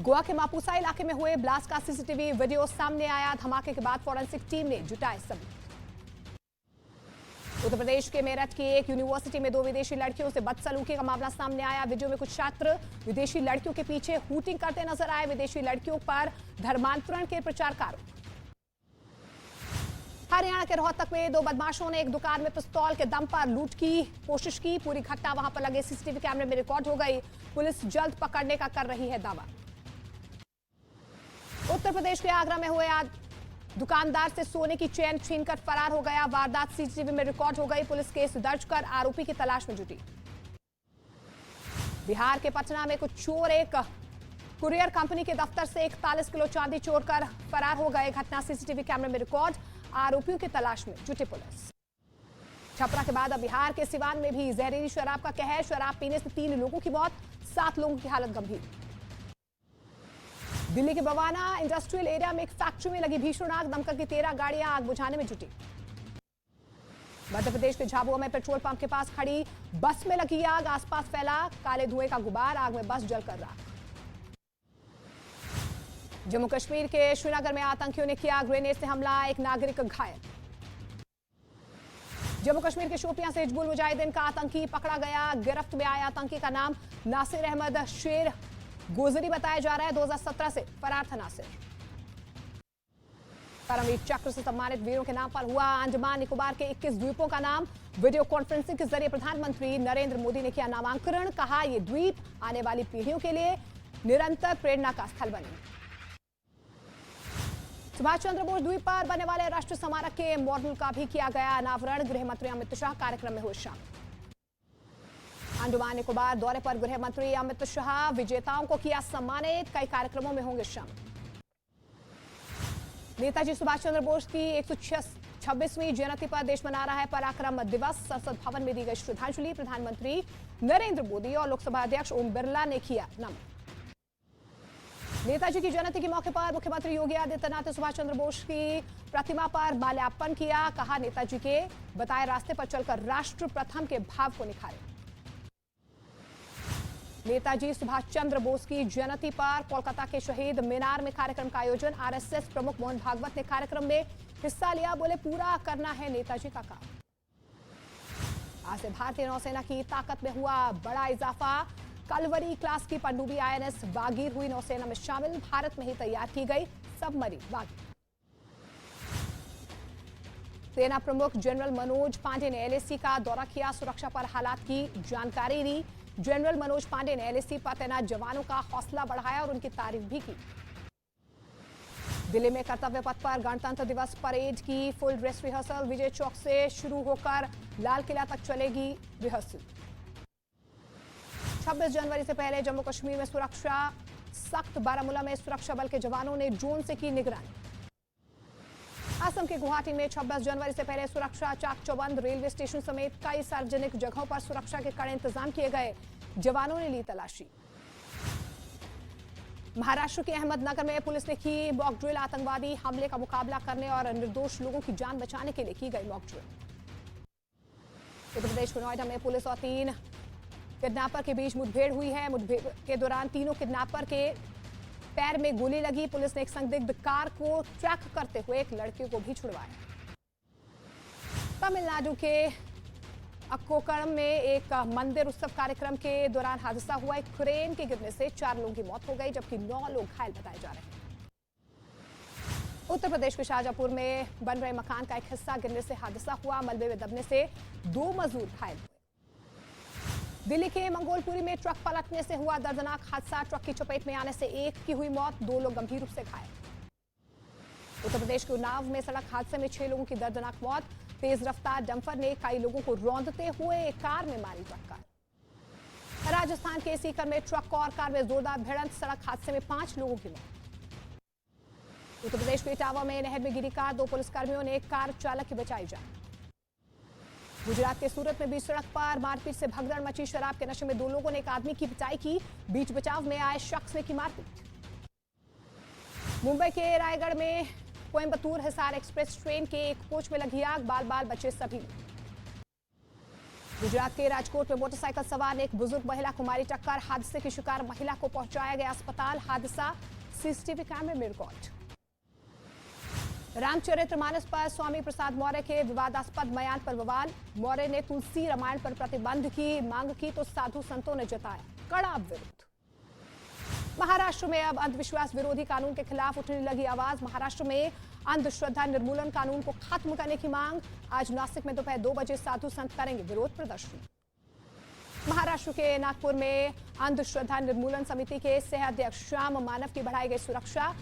गोवा के मापुसा इलाके में हुए ब्लास्ट का सीसीटीवी वीडियो सामने आया, धमाके के बाद फॉरेंसिक टीम ने जुटाए सबूत। उत्तर प्रदेश के मेरठ की एक यूनिवर्सिटी में 2 विदेशी लड़कियों से बदसलूकी का मामला सामने आया। वीडियो में कुछ छात्र विदेशी लड़कियों के पीछे हूटिंग करते नजर आए। विदेशी लड़कियों पर धर्मांतरण के प्रचार का आरोप। हरियाणा के रोहतक में 2 बदमाशों ने एक दुकान में पिस्तौल के दम पर लूट की कोशिश की। पूरी घटना वहां पर लगे सीसीटीवी कैमरे में रिकॉर्ड हो गई। पुलिस जल्द पकड़ने का कर रही है दावा। उत्तर प्रदेश के आगरा में हुए दुकानदार से सोने की चेन छीनकर फरार हो गया। वारदात सीसीटीवी में रिकॉर्ड हो गई। पुलिस केस दर्ज कर आरोपी की तलाश में जुटी। बिहार के पटना में कुछ चोर एक कुरियर कंपनी के दफ्तर से 41 किलो चांदी चोर कर फरार हो गए। घटना सीसीटीवी कैमरे में रिकॉर्ड, आरोपियों की तलाश में जुटी पुलिस। छपरा के बाद अब बिहार के सिवान में भी जहरीली शराब का कहर। शराब पीने से 3 लोगों की मौत, 7 लोगों की हालत गंभीर। दिल्ली के बवाना इंडस्ट्रियल एरिया में एक फैक्ट्री में लगी भीषण आग, दमकल की 13 गाड़ियां आग बुझाने में जुटी। मध्य प्रदेश के झाबुआ में पेट्रोल पंप के पास खड़ी बस में लगी आग, आसपास फैला काले धुएं का गुबार, आग में बस जलकर राख। जम्मू कश्मीर के श्रीनगर में आतंकियों ने किया ग्रेनेड से हमला, एक नागरिक घायल। जम्मू कश्मीर के शोपियां से हिजबुल मुजाहिदीन का आतंकी पकड़ा गया। गिरफ्त में आए आतंकी का नाम नासिर अहमद शेर गोजरी बताया जा रहा है। 2017 से फरार था नासिर। परमवीर चक्र से सम्मानित वीरों के नाम पर हुआ अंडमान निकोबार के 21 द्वीपों का नाम। वीडियो कॉन्फ्रेंसिंग के जरिए प्रधानमंत्री नरेंद्र मोदी ने किया नामांकन। कहा ये द्वीप आने वाली पीढ़ियों के लिए निरंतर प्रेरणा का स्थल बने। सुभाष चंद्र बोस द्वीप पर बनने वाले राष्ट्रीय स्मारक के मॉडल का भी किया गया अनावरण। गृह मंत्री अमित शाह कार्यक्रम में हुए शामिल। अंडमान निकोबार दौरे पर गृह मंत्री अमित शाह विजेताओं को किया सम्मानित, कई कार्यक्रमों में होंगे शामिल। नेताजी सुभाष चंद्र बोस की 126वीं जयंती पर देश मना रहा है पराक्रम दिवस। संसद भवन में दी गई श्रद्धांजलि। प्रधानमंत्री नरेंद्र मोदी और लोकसभा अध्यक्ष ओम बिरला ने किया नमन। नेताजी की जयंती के मौके पर मुख्यमंत्री योगी आदित्यनाथ ने सुभाष चंद्र बोस की प्रतिमा पर माल्यार्पण किया। कहा नेताजी के बताए रास्ते पर चलकर राष्ट्र प्रथम के भाव को निखारे। नेताजी सुभाष चंद्र बोस की जयंती पर कोलकाता के शहीद मीनार में कार्यक्रम का आयोजन। आरएसएस प्रमुख मोहन भागवत ने कार्यक्रम में हिस्सा लिया। बोले पूरा करना है नेताजी का काम। आज से भारतीय नौसेना की ताकत में हुआ बड़ा इजाफा। कलवरी क्लास की पनडुब्बी आईएनएस बागीर हुई नौसेना में शामिल। भारत में ही तैयार की गई सबमरीन बागीर। सेना प्रमुख जनरल मनोज पांडे ने एलएसी का दौरा किया। सुरक्षा पर हालात की जानकारी दी। जनरल मनोज पांडे ने एलएसी पर तैनात जवानों का हौसला बढ़ाया और उनकी तारीफ भी की। दिल्ली में कर्तव्य पथ पर गणतंत्र दिवस परेड की full dress rehearsal. Vijay Chowk से शुरू होकर लाल किला तक चलेगी रिहर्सल। 26 जनवरी से पहले जम्मू कश्मीर में सुरक्षा सख्त। बारामूला में सुरक्षा बल के जवानों ने ड्रोन से की निगरानी। असम के गुवाहाटी में 26 जनवरी से पहले सुरक्षा चाक चौबंद। रेलवे स्टेशन समेत कई सार्वजनिक जगहों पर सुरक्षा के कड़े इंतजाम किए गए। जवानों ने ली तलाशी। महाराष्ट्र के अहमदनगर में पुलिस ने की मॉक ड्रिल। आतंकवादी हमले का मुकाबला करने और निर्दोष लोगों की जान बचाने के लिए की गई मॉक ड्रिल। उत्तर प्रदेश के नोएडा में पुलिस और 3 किडनैपर के बीच मुठभेड़ हुई है। मुठभेड़ के दौरान तीनों किडनैपर के पैर में गोली लगी। पुलिस ने एक संदिग्ध कार को ट्रैक करते हुए एक लड़के को भी छुड़वाया। तमिलनाडु के अक्कोकड़म में एक मंदिर उत्सव कार्यक्रम के दौरान हादसा हुआ। एक क्रेन के गिरने से 4 लोगों की मौत हो गई, जबकि 9 लोग घायल बताए जा रहे हैं। उत्तर प्रदेश के शाहजहांपुर में बन रहे मकान का एक हिस्सा गिरने से हादसा हुआ। मलबे में दबने से 2 मजदूर घायल हुए। दिल्ली के मंगोलपुरी में ट्रक पलटने से हुआ दर्दनाक हादसा। ट्रक की चपेट में आने से एक की हुई मौत, 2 लोग गंभीर रूप से घायल। उत्तर प्रदेश के उन्नाव में सड़क हादसे में 6 लोगों की दर्दनाक मौत। तेज रफ्तार डंपर ने कई लोगों को रौंदते हुए एक कार में मारी टक्कर। राजस्थान के सीकर में ट्रक और कार में जोरदार भिड़ंत। सड़क हादसे में 5 लोगों की मौत। उत्तर प्रदेश के इटावा में नहर में गिरी कार। 2 पुलिसकर्मियों ने कार चालक की बचाई जान। गुजरात के सूरत में बीच सड़क पर मारपीट से भगदड़ मची। शराब के नशे में दो लोगों ने एक आदमी की पिटाई की। बीच बचाव में आए शख्स ने की मारपीट। मुंबई के रायगढ़ में कोयंबटूर हिसार एक्सप्रेस ट्रेन के एक कोच में लगी आग। बाल बाल बचे सभी। गुजरात के राजकोट में मोटरसाइकिल सवार ने एक बुजुर्ग महिला को मारी टक्कर। हादसे की शिकार महिला को पहुंचाया गया अस्पताल। हादसा सीसीटीवी कैमरे में रिकॉर्ड। रामचरितमानस पर स्वामी प्रसाद मौर्य के विवादास्पद बयान पर बवाल। मौर्य ने तुलसी रामायण पर प्रतिबंध की मांग की तो साधु संतों ने जताया कड़ा विरोध। महाराष्ट्र में अब अंधविश्वास विरोधी कानून के खिलाफ उठने लगी आवाज। महाराष्ट्र में अंधश्रद्धा निर्मूलन कानून को खत्म करने की मांग। आज नासिक में दोपहर 2 बजे साधु संत करेंगे विरोध प्रदर्शन। महाराष्ट्र के नागपुर में अंधश्रद्धा निर्मूलन समिति के सह अध्यक्ष श्याम मानव की बढ़ाई गई सुरक्षा।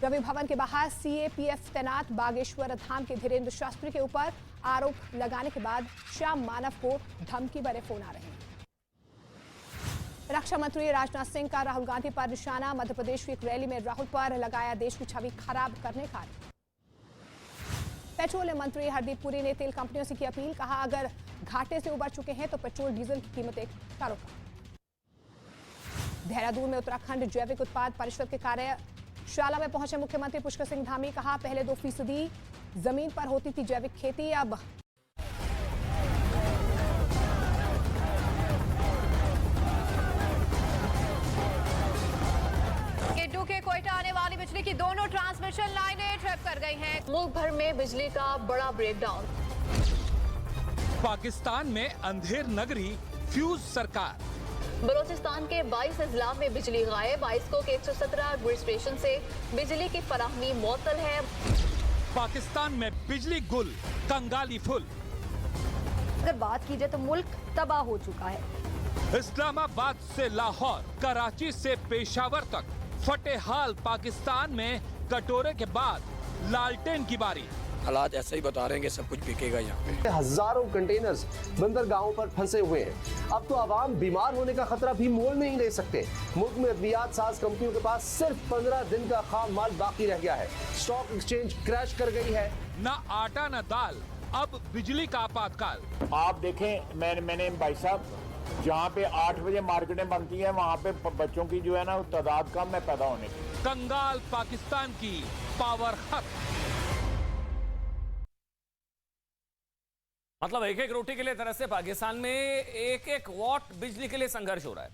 रवि भवन के बाहर सीएपीएफ तैनात। बागेश्वर धाम के धीरेन्द्र शास्त्री के ऊपर आरोप लगाने के बाद श्याम मानव को धमकी भरे फोन आ रहे हैं। रक्षा मंत्री राजनाथ सिंह का राहुल गांधी पर निशाना। मध्य प्रदेश की एक रैली में राहुल पर लगाया देश की छवि खराब करने का आरोप। पेट्रोलियम मंत्री हरदीप पुरी ने तेल कंपनियों से की अपील। कहा अगर घाटे से उबर चुके हैं तो पेट्रोल डीजल की कीमतें करो कम। देहरादून में उत्तराखंड जैविक उत्पाद परिषद के कार्यशाला में पहुंचे मुख्यमंत्री पुष्कर सिंह धामी। कहा पहले 2% जमीन पर होती थी जैविक खेती, अब किड्डू के कोयटा आने वाली बिजली की दोनों ट्रांसमिशन लाइनें ट्रिप कर गई हैं। मुल्क भर में बिजली का बड़ा ब्रेकडाउन। पाकिस्तान में अंधेर नगरी फ्यूज सरकार। बलोचिस्तान के 22 अजला में बिजली गायब। 22 को के 117 ग्रिड स्टेशन से बिजली की फराहमी मुअत्तल है। पाकिस्तान में बिजली गुल, कंगाली फुल। अगर बात की जाए तो मुल्क तबाह हो चुका है। इस्लामाबाद से लाहौर, कराची से पेशावर तक फटे हाल। पाकिस्तान में कटोरे के बाद लालटेन की बारी। हालात ऐसा ही बता रहे हैं कि सब कुछ बिकेगा यहाँ पे। हजारों कंटेनर्स बंदरगाहों पर फंसे हुए हैं। अब तो आवाम बीमार होने का खतरा भी मोल नहीं ले सकते। मुल्क में अद्वियात साज कंपनियों के पास सिर्फ 15 दिन का खाम माल बाकी रह गया है। स्टॉक एक्सचेंज क्रैश कर गई है। न आटा न दाल, अब बिजली का आपातकाल। आप देखें, मैंने भाई साहब, जहाँ पे 8 बजे मार्केटें बनती हैं वहाँ पे बच्चों की जो है ना तादाद कम है पैदा होने की। कंगाल पाकिस्तान की पावर हब। मतलब एक एक रोटी के लिए तरह से पाकिस्तान में एक एक वॉट बिजली के लिए संघर्ष हो रहा है।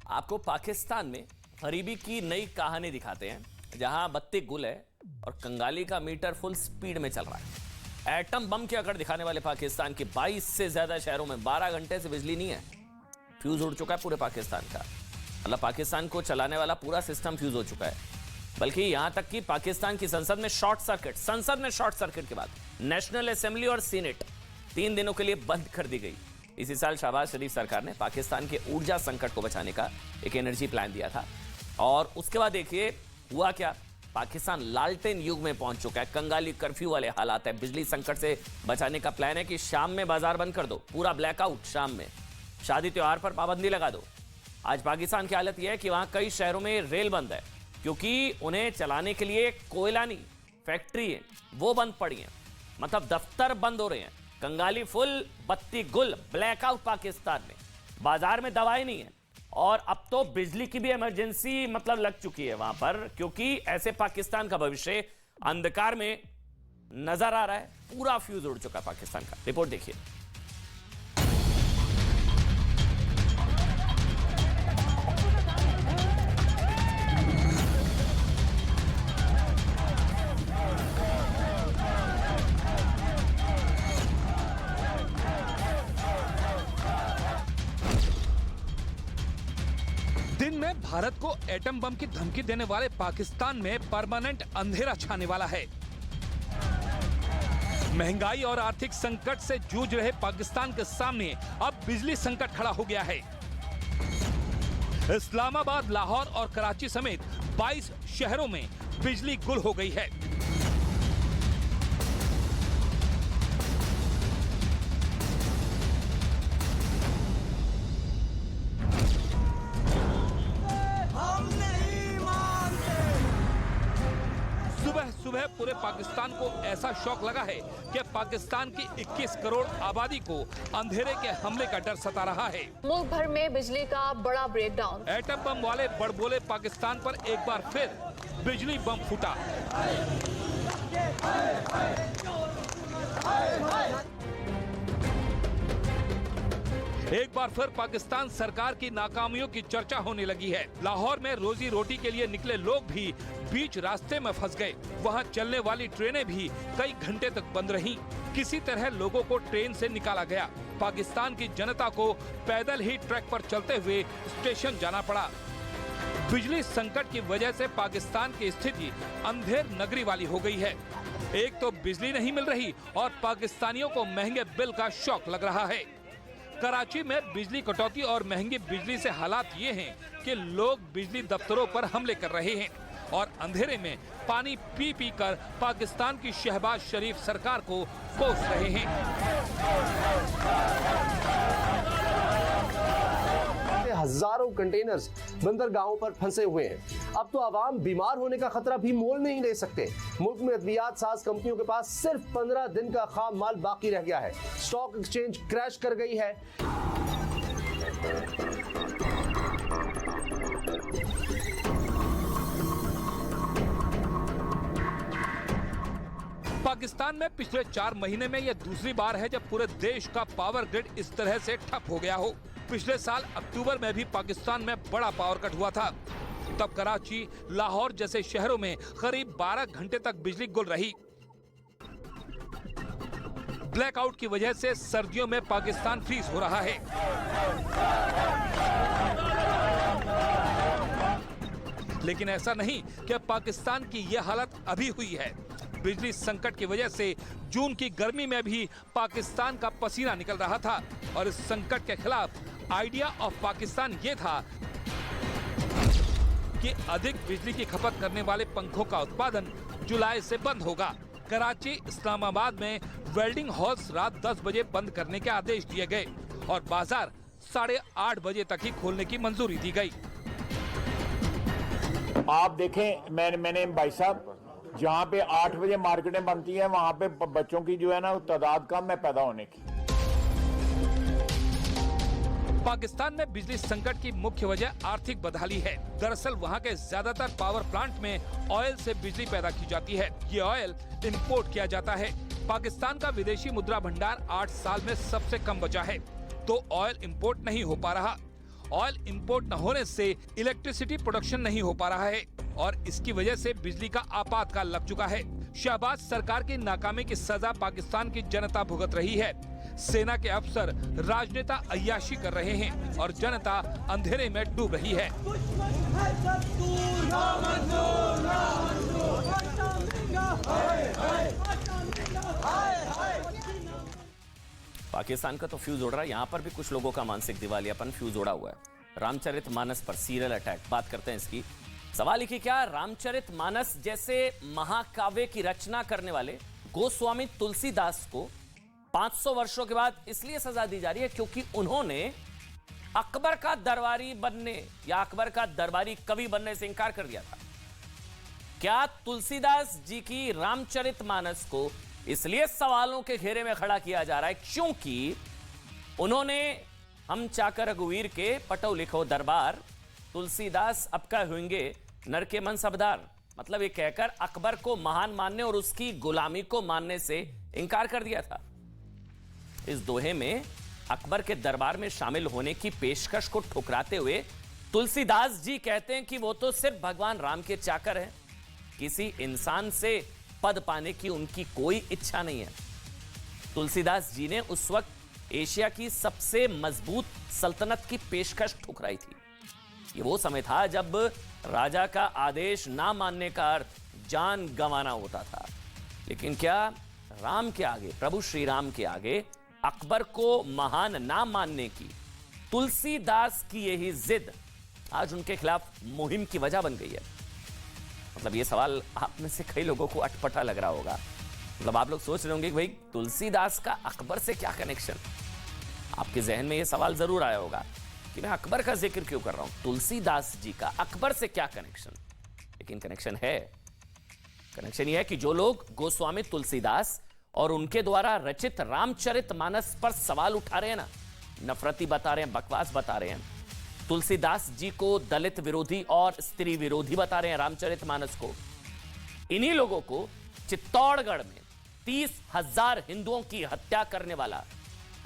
आपको पाकिस्तान में गरीबी की नई कहानी दिखाते हैं जहां बत्ती गुल है और कंगाली का मीटर फुल स्पीड में चल रहा है। एटम बम की अकड़ दिखाने वाले पाकिस्तान के 22 से ज्यादा शहरों में 12 घंटे से बिजली नहीं है। फ्यूज उड़ चुका है पूरे पाकिस्तान का। मतलब पाकिस्तान को चलाने वाला पूरा सिस्टम फ्यूज हो चुका है। बल्कि यहां तक कि पाकिस्तान की संसद में शॉर्ट सर्किट के बाद नेशनल असेंबली और सीनेट 3 दिनों के लिए बंद कर दी गई। इसी साल शहबाज शरीफ सरकार ने पाकिस्तान के ऊर्जा संकट को बचाने का एक एनर्जी प्लान दिया था और उसके बाद देखिए हुआ क्या। पाकिस्तान लालटेन युग में पहुंच चुका है। कंगाली कर्फ्यू वाले हालात है। बिजली संकट से बचाने का प्लान है कि शाम में बाजार बंद कर दो, पूरा ब्लैकआउट शाम में। शादी त्योहार पर पाबंदी लगा दो। आज पाकिस्तान की हालत यह है कि वहां कई शहरों में रेल बंद है क्योंकि उन्हें चलाने के लिए कोयला नहीं, फैक्ट्री है वो बंद पड़ी है। मतलब दफ्तर बंद हो रहे हैं। कंगाली फुल, बत्ती गुल, ब्लैकआउट पाकिस्तान में। बाजार में दवाई नहीं है और अब तो बिजली की भी इमरजेंसी मतलब लग चुकी है वहां पर, क्योंकि ऐसे पाकिस्तान का भविष्य अंधकार में नजर आ रहा है। पूरा फ्यूज उड़ चुका है पाकिस्तान का। रिपोर्ट देखिए। दिन में भारत को एटम बम की धमकी देने वाले पाकिस्तान में परमानेंट अंधेरा छाने वाला है। महंगाई और आर्थिक संकट से जूझ रहे पाकिस्तान के सामने अब बिजली संकट खड़ा हो गया है। इस्लामाबाद, लाहौर और कराची समेत 22 शहरों में बिजली गुल हो गई है। सुबह पूरे पाकिस्तान को ऐसा शौक लगा है कि पाकिस्तान की 21 करोड़ आबादी को अंधेरे के हमले का डर सता रहा है। मुल्क भर में बिजली का बड़ा ब्रेकडाउन। एटम बम वाले बड़बोले पाकिस्तान पर एक बार फिर बिजली बम फूटा। एक बार फिर पाकिस्तान सरकार की नाकामियों की चर्चा होने लगी है। लाहौर में रोजी रोटी के लिए निकले लोग भी बीच रास्ते में फंस गए। वहां चलने वाली ट्रेनें भी कई घंटे तक बंद रहीं। किसी तरह लोगों को ट्रेन से निकाला गया। पाकिस्तान की जनता को पैदल ही ट्रैक पर चलते हुए स्टेशन जाना पड़ा। बिजली संकट की वजह से पाकिस्तान की स्थिति अंधेर नगरी वाली हो गई है। एक तो बिजली नहीं मिल रही और पाकिस्तानियों को महंगे बिल का शौक लग रहा है। कराची में बिजली कटौती और महंगी बिजली से हालात ये हैं कि लोग बिजली दफ्तरों पर हमले कर रहे हैं और अंधेरे में पानी पी पी कर पाकिस्तान की शहबाज शरीफ सरकार को कोस रहे हैं। हजारों कंटेनर्स बंदरगाहों पर फंसे हुए हैं। अब तो आवाम बीमार होने का खतरा भी मोल नहीं ले सकते। मुल्क में अद्वियात साज कंपनियों के पास सिर्फ 15 दिन का खाम माल बाकी रह गया है। स्टॉक एक्सचेंज क्रैश कर गई है। पाकिस्तान में पिछले 4 महीने में यह दूसरी बार है जब पूरे देश का पावर ग्रिड इस तरह से ठप हो गया हो। पिछले साल अक्टूबर में भी पाकिस्तान में बड़ा पावर कट हुआ था। तब कराची, लाहौर जैसे शहरों में करीब 12 घंटे तक बिजली गुल रही। ब्लैकआउट की वजह से सर्दियों में पाकिस्तान फ्रीज हो रहा है। लेकिन ऐसा नहीं कि पाकिस्तान की यह हालत अभी हुई है। बिजली संकट की वजह से जून की गर्मी में भी पाकिस्तान का पसीना निकल रहा था और इस संकट के खिलाफ आइडिया ऑफ पाकिस्तान ये था कि अधिक बिजली की खपत करने वाले पंखों का उत्पादन जुलाई से बंद होगा। कराची, इस्लामाबाद में वेल्डिंग हॉल्स रात 10 बजे बंद करने के आदेश दिए गए और बाजार 8:30 बजे तक ही खोलने की मंजूरी दी गई। आप देखें, मैंने भाई साहब, जहाँ पे 8 बजे मार्केटें बनती हैं वहाँ पे बच्चों की जो है ना तादाद कम है पैदा होने की। पाकिस्तान में बिजली संकट की मुख्य वजह आर्थिक बदहाली है। दरअसल वहाँ के ज्यादातर पावर प्लांट में ऑयल से बिजली पैदा की जाती है। ये ऑयल इंपोर्ट किया जाता है। पाकिस्तान का विदेशी मुद्रा भंडार 8 साल में सबसे कम बचा है, तो ऑयल इंपोर्ट नहीं हो पा रहा। ऑयल इंपोर्ट न होने से इलेक्ट्रिसिटी प्रोडक्शन नहीं हो पा रहा है और इसकी वजह से बिजली का आपातकाल लग चुका है। शहबाज सरकार की नाकामी की सजा पाकिस्तान की जनता भुगत रही है। सेना के अफसर, राजनेता अय्याशी कर रहे हैं और जनता अंधेरे में डूब रही है। पाकिस्तान का तो फ्यूज उड़ रहा है, यहां पर भी कुछ लोगों का मानसिक दिवालियापन फ्यूज उड़ा हुआ है। रामचरितमानस पर सीरियल अटैक, बात करते हैं इसकी। सवाल कि क्या रामचरितमानस जैसे महाकाव्य की रचना करने वाले गोस्वामी तुलसीदास को 500 वर्षों के बाद इसलिए सजा दी जा रही है क्योंकि उन्होंने अकबर का दरबारी बनने या अकबर का दरबारी कवि बनने से इंकार कर दिया था। क्या तुलसीदास जी की रामचरितमानस को इसलिए सवालों के घेरे में खड़ा किया जा रहा है क्योंकि उन्होंने हम चाकर रघुवीर के पटो लिखो दरबार, तुलसीदास अब का होंगे नर के मन सबदार, मतलब ये कहकर अकबर को महान मानने और उसकी गुलामी को मानने से इंकार कर दिया था। इस दोहे में अकबर के दरबार में शामिल होने की पेशकश को ठुकराते हुए तुलसीदास जी कहते हैं कि वो तो सिर्फ भगवान राम के चाकर हैं, किसी इंसान से पद पाने की उनकी कोई इच्छा नहीं है। तुलसीदास जी ने उस वक्त एशिया की सबसे मजबूत सल्तनत की पेशकश ठुकराई थी। ये वो समय था जब राजा का आदेश ना मानने का अर्थ जान गंवाना होता था। लेकिन क्या राम के आगे, प्रभु श्री राम के आगे अकबर को महान ना मानने की तुलसीदास की यही जिद आज उनके खिलाफ मुहिम की वजह बन गई है? मतलब ये सवाल आप में से कई लोगों को अटपटा लग रहा होगा। मतलब आप लोग सोच रहे होंगे कि भाई तुलसीदास का अकबर से क्या कनेक्शन? आपके जहन में ये सवाल जरूर आया होगा कि मैं अकबर का जिक्र क्यों कर रहा हूं, तुलसीदास जी का अकबर से क्या कनेक्शन? लेकिन कनेक्शन है। कनेक्शन यह है कि जो लोग गोस्वामी तुलसीदास और उनके द्वारा रचित रामचरितमानस पर सवाल उठा रहे हैं ना, नफरती बता रहे हैं, बकवास बता रहे हैं, तुलसीदास जी को दलित विरोधी और स्त्री विरोधी बता रहे हैं रामचरितमानस को, इन्हीं लोगों को चित्तौड़गढ़ में 30,000 हिंदुओं की हत्या करने वाला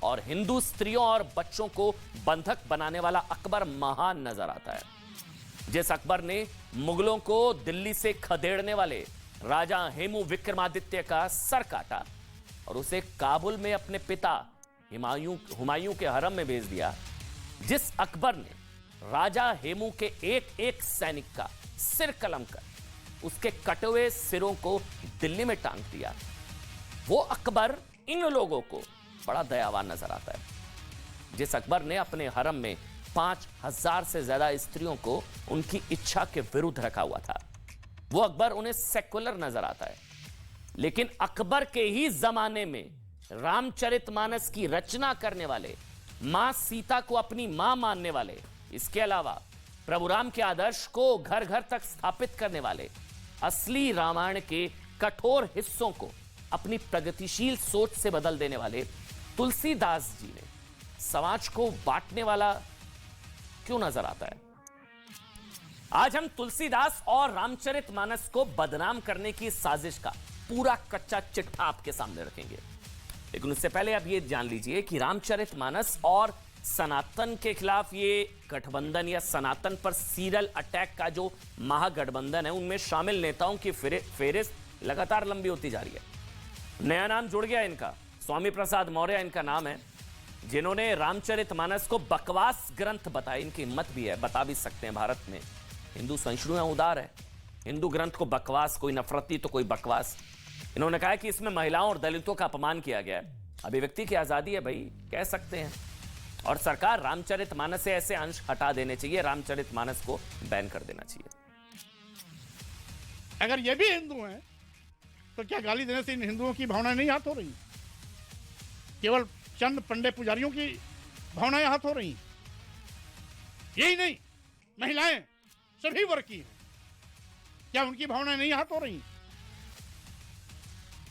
और हिंदू स्त्रियों और बच्चों को बंधक बनाने वाला अकबर महान नजर आता है। जिस अकबर ने मुगलों को दिल्ली से खदेड़ने वाले राजा हेमू विक्रमादित्य का सर काटा और उसे काबुल में अपने पिता हुमायूं के हरम में भेज दिया, जिस अकबर ने राजा हेमू के एक एक सैनिक का सिर कलम कर उसके कटे हुए सिरों को दिल्ली में टांग दिया, वो अकबर इन लोगों को बड़ा दयावान नजर आता है। जिस अकबर ने अपने हरम में 5,000 से ज्यादा स्त्रियों को उनकी इच्छा के विरुद्ध रखा हुआ था, वो अकबर उन्हें सेकुलर नजर आता है। लेकिन अकबर के ही जमाने में रामचरितमानस की रचना करने वाले, मां सीता को अपनी मां मानने वाले, इसके अलावा प्रभु राम के आदर्श को घर घर तक स्थापित करने वाले, असली रामायण के कठोर हिस्सों को अपनी प्रगतिशील सोच से बदल देने वाले तुलसीदास जी ने समाज को बांटने वाला क्यों नजर आता है? आज हम तुलसीदास और रामचरितमानस को बदनाम करने की साजिश का पूरा कच्चा चिट्ठा आपके सामने रखेंगे। लेकिन उससे पहले आप ये जान लीजिए कि रामचरितमानस और सनातन के खिलाफ ये गठबंधन या सनातन पर सीरियल अटैक का जो महागठबंधन है, उनमें शामिल नेताओं की फेहरिस्त लगातार लंबी होती जा रही है। नया नाम जुड़ गया इनका, स्वामी प्रसाद मौर्य इनका नाम है, जिन्होंने रामचरितमानस को बकवास ग्रंथ बताया। इनकी हिम्मत भी है, बता भी सकते हैं, भारत में हिंदू सहिष्णु है, उदार है, हिंदू ग्रंथ को बकवास, कोई नफरती तो कोई बकवास। इन्होंने कहा कि इसमें महिलाओं और दलितों का अपमान किया गया है। अभिव्यक्ति की आजादी है भाई, कह सकते हैं। और सरकार रामचरितमानस से ऐसे अंश हटा देने चाहिए, रामचरितमानस को बैन कर देना चाहिए। अगर ये भी हिंदू हैं तो क्या गाली देने से इन हिंदुओं की भावनाएं नहीं हाथ हो रही? केवल चंद पंडे पुजारियों की भावनाएं हाथ हो रही? यही नहीं, महिलाएं सभी वर्ग की हैं, क्या उनकी भावनाएं नहीं हाथ हो रही?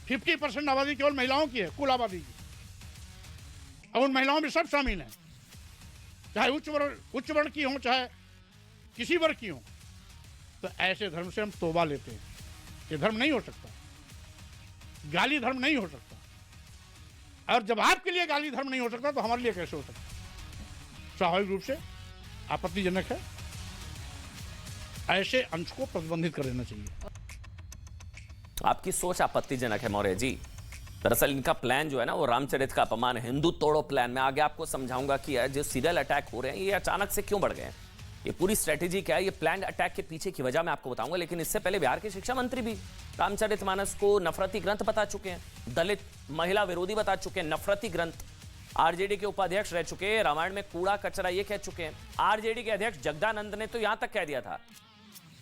50% आबादी केवल महिलाओं की है, कुल आबादी की। अब उन महिलाओं में सब शामिल हैं, चाहे उच्च वर्ण की हो, चाहे किसी वर्ग की हो। तो ऐसे धर्म से हम तौबा लेते हैं। ये धर्म नहीं हो सकता, गाली धर्म नहीं हो सकता। और जब आपके लिए गाली धर्म नहीं हो सकता तो हमारे लिए कैसे हो सकता? स्वाभाविक रूप से आपत्तिजनक है। ऐसे अंश को प्रतिबंधित कर देना चाहिए। आपकी सोच आपत्तिजनक है मौर्य जी। दरअसल इनका प्लान जो है ना, वो रामचरित का अपमान, हिंदू तोड़ो प्लान। मैं आगे आपको समझाऊंगा कि जो सीरियल अटैक हो रहे हैं ये अचानक से क्यों बढ़ गए हैं, ये पूरी स्ट्रेटेजी क्या है, ये प्लान अटैक के पीछे की वजह मैं आपको बताऊंगा। लेकिन इससे पहले बिहार के शिक्षा मंत्री भी रामचरितमानस को नफरती ग्रंथ बता चुके हैं, दलित महिला विरोधी बता चुके हैं, नफरती ग्रंथ। आरजेडी के उपाध्यक्ष रह चुके हैं, रामायण में कूड़ा कचरा ये कह चुके हैं। आरजेडी के अध्यक्ष जगदानंद ने तो यहां तक कह दिया था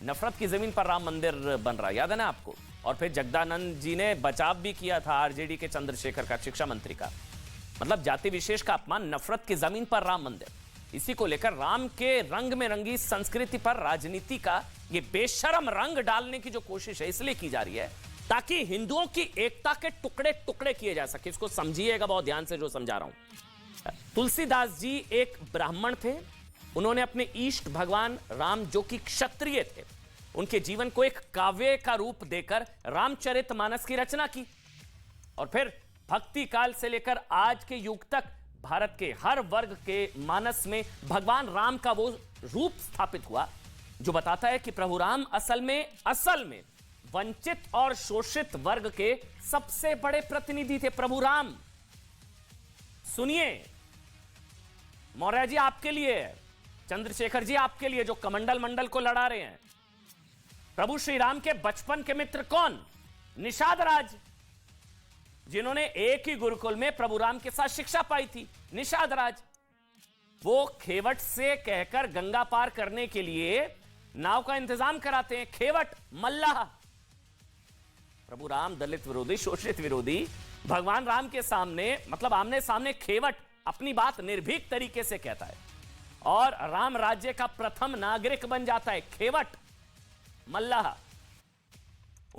नफरत की जमीन पर राम मंदिर बन रहा, याद है ना आपको? और फिर जगदानंद जी ने बचाव भी किया था आरजेडी के चंद्रशेखर का, शिक्षा मंत्री का। मतलब जाति विशेष का अपमान, नफरत की जमीन पर राम मंदिर। इसी को लेकर राम के रंग में रंगी संस्कृति पर राजनीति का ये बेशरम रंग डालने की जो कोशिश है, इसलिए की जा रही है ताकि हिंदुओं की एकता के टुकड़े टुकड़े किए जा सके। इसको समझिएगा बहुत ध्यान से जो समझा रहा हूं। तुलसीदास जी एक ब्राह्मण थे, उन्होंने अपने इष्ट भगवान राम जो कि क्षत्रिय थे, उनके जीवन को एक काव्य का रूप देकर रामचरितमानस की रचना की। और फिर भक्ति काल से लेकर आज के युग तक भारत के हर वर्ग के मानस में भगवान राम का वो रूप स्थापित हुआ जो बताता है कि प्रभु राम असल में वंचित और शोषित वर्ग के सबसे बड़े प्रतिनिधि थे। प्रभु राम, सुनिए मौर्य जी आपके लिए, चंद्रशेखर जी आपके लिए जो कमंडल मंडल को लड़ा रहे हैं। प्रभु श्री राम के बचपन के मित्र कौन? निषाद राज, जिन्होंने एक ही गुरुकुल में प्रभु राम के साथ शिक्षा पाई थी। निषाद राज वो खेवट से कहकर गंगा पार करने के लिए नाव का इंतजाम कराते हैं। खेवट मल्लाह। प्रभु राम दलित विरोधी, शोषित विरोधी, भगवान राम के सामने मतलब आमने सामने खेवट अपनी बात निर्भीक तरीके से कहता है और राम राज्य का प्रथम नागरिक बन जाता है। खेवट मल्लाह।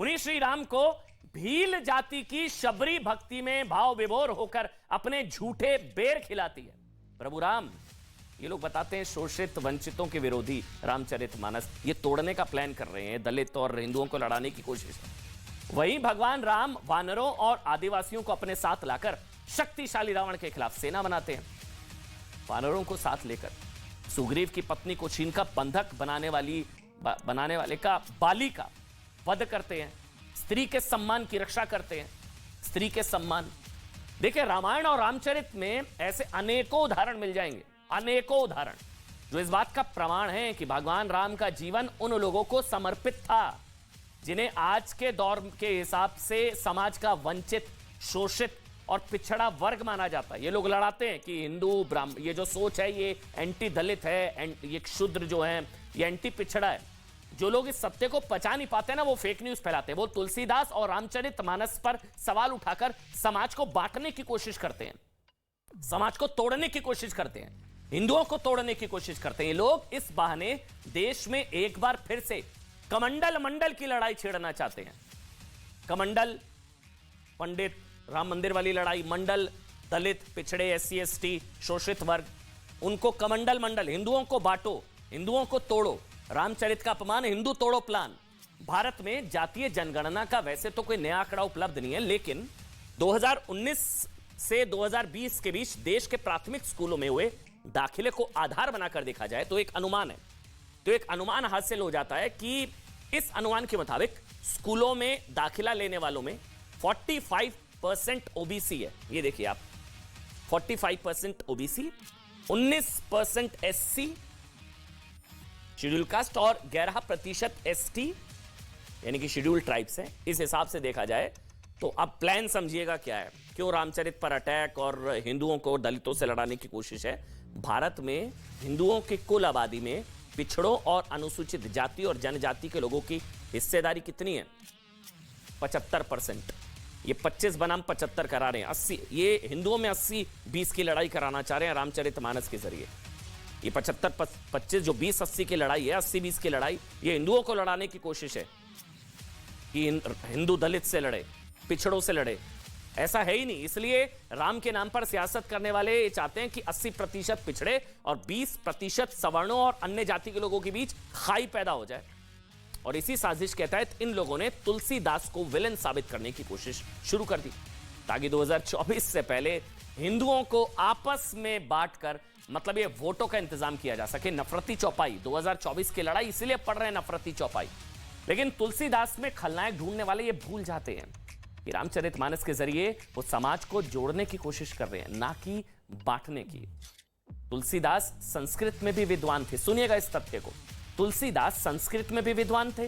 उन्हीं श्री राम को भील जाति की शबरी भक्ति में भाव विभोर होकर अपने झूठे बेर खिलाती है। प्रभु राम, ये लोग बताते हैं, शोषित वंचितों के विरोधी रामचरितमानस ये तोड़ने का प्लान कर रहे हैं, दलित और हिंदुओं को लड़ाने की कोशिश है। वहीं भगवान राम वानरों और आदिवासियों को अपने साथ लाकर शक्तिशाली रावण के खिलाफ सेना बनाते हैं। वानरों को साथ लेकर सुग्रीव की पत्नी को छीनकर बंधक बनाने वाले का बाली का वध करते हैं। स्त्री के सम्मान की रक्षा करते हैं। स्त्री के सम्मान, देखिए रामायण और रामचरित में ऐसे अनेकों उदाहरण मिल जाएंगे, अनेकों उदाहरण जो इस बात का प्रमाण है कि भगवान राम का जीवन उन लोगों को समर्पित था जिन्हें आज के दौर के हिसाब से समाज का वंचित, शोषित और पिछड़ा वर्ग माना जाता है। ये लोग लड़ाते हैं कि हिंदू ब्राह्मण, ये जो सोच है ये एंटी दलित है, ये शूद्र जो है ये एंटी पिछड़ा है। जो लोग इस सत्य को पचा नहीं पाते ना, वो फेक न्यूज फैलाते हैं। वो तुलसीदास और रामचरितमानस पर सवाल उठाकर समाज को बांटने की कोशिश करते हैं, समाज को तोड़ने की कोशिश करते हैं, हिंदुओं को तोड़ने की कोशिश करते हैं। ये लोग इस बहाने देश में एक बार फिर से कमंडल मंडल की लड़ाई छेड़ना चाहते हैं। कमंडल, पंडित राम मंदिर वाली लड़ाई, मंडल दलित, पिछड़े, SC ST, शोषित वर्ग, उनको कमंडल मंडल, हिंदुओं को बांटो, हिंदुओं को तोड़ो। रामचरित का अपमान, हिंदू तोड़ो प्लान। भारत में जातीय जनगणना का वैसे तो कोई नया आंकड़ा उपलब्ध नहीं है, लेकिन 2019 से 2020 के बीच देश के प्राथमिक स्कूलों में हुए दाखिले को आधार बनाकर देखा जाए तो एक अनुमान है, तो एक अनुमान हासिल हो जाता है कि इस अनुमान के मुताबिक स्कूलों में दाखिला लेने वालों में 45% OBC है। ये देखिए आप, 45% OBC, 19% SC शेड्यूल कास्ट और 11% ST यानी कि शेड्यूल ट्राइब्स है। इस हिसाब से देखा जाए तो अब प्लान समझिएगा क्या है, क्यों रामचरित पर अटैक और हिंदुओं को दलितों से लड़ाने की कोशिश है। भारत में हिंदुओं की कुल आबादी में पिछड़ों और अनुसूचित जाति और जनजाति के लोगों की हिस्सेदारी कितनी है? 75%। ये 25 बनाम 75 करा रहे हैं, 80। ये हिंदुओं में 80-20 की लड़ाई कराना चाह रहे हैं रामचरितमानस के जरिए। ये 75-25 जो 20-80 की लड़ाई है, 80-20 की लड़ाई, ये हिंदुओं को लड़ाने की कोशिश है कि हिंदू दलित से लड़े, पिछड़ों से लड़े। ऐसा है ही नहीं। इसलिए राम के नाम पर सियासत करने वाले ये चाहते हैं कि 80% पिछड़े और 20% सवर्णों और अन्य जाति के लोगों के बीच खाई पैदा हो जाए। और इसी साजिश के तहत इन लोगों ने तुलसीदास को विलन साबित करने की कोशिश शुरू कर दी ताकि 2024 से पहले हिंदुओं को आपस में बांटकर, मतलब ये वोटों का इंतजाम किया जा सके। नफरती चौपाई, 2024 की लड़ाई इसलिए पड़ रहे हैं नफरती चौपाई। लेकिन तुलसीदास में खलनायक ढूंढने वाले ये भूल जाते हैं कि रामचरितमानस के जरिए वो समाज को जोड़ने की कोशिश कर रहे हैं, ना कि बांटने की। तुलसीदास संस्कृत में भी विद्वान थे, सुनिएगा इस तथ्य को। तुलसीदास संस्कृत में भी विद्वान थे।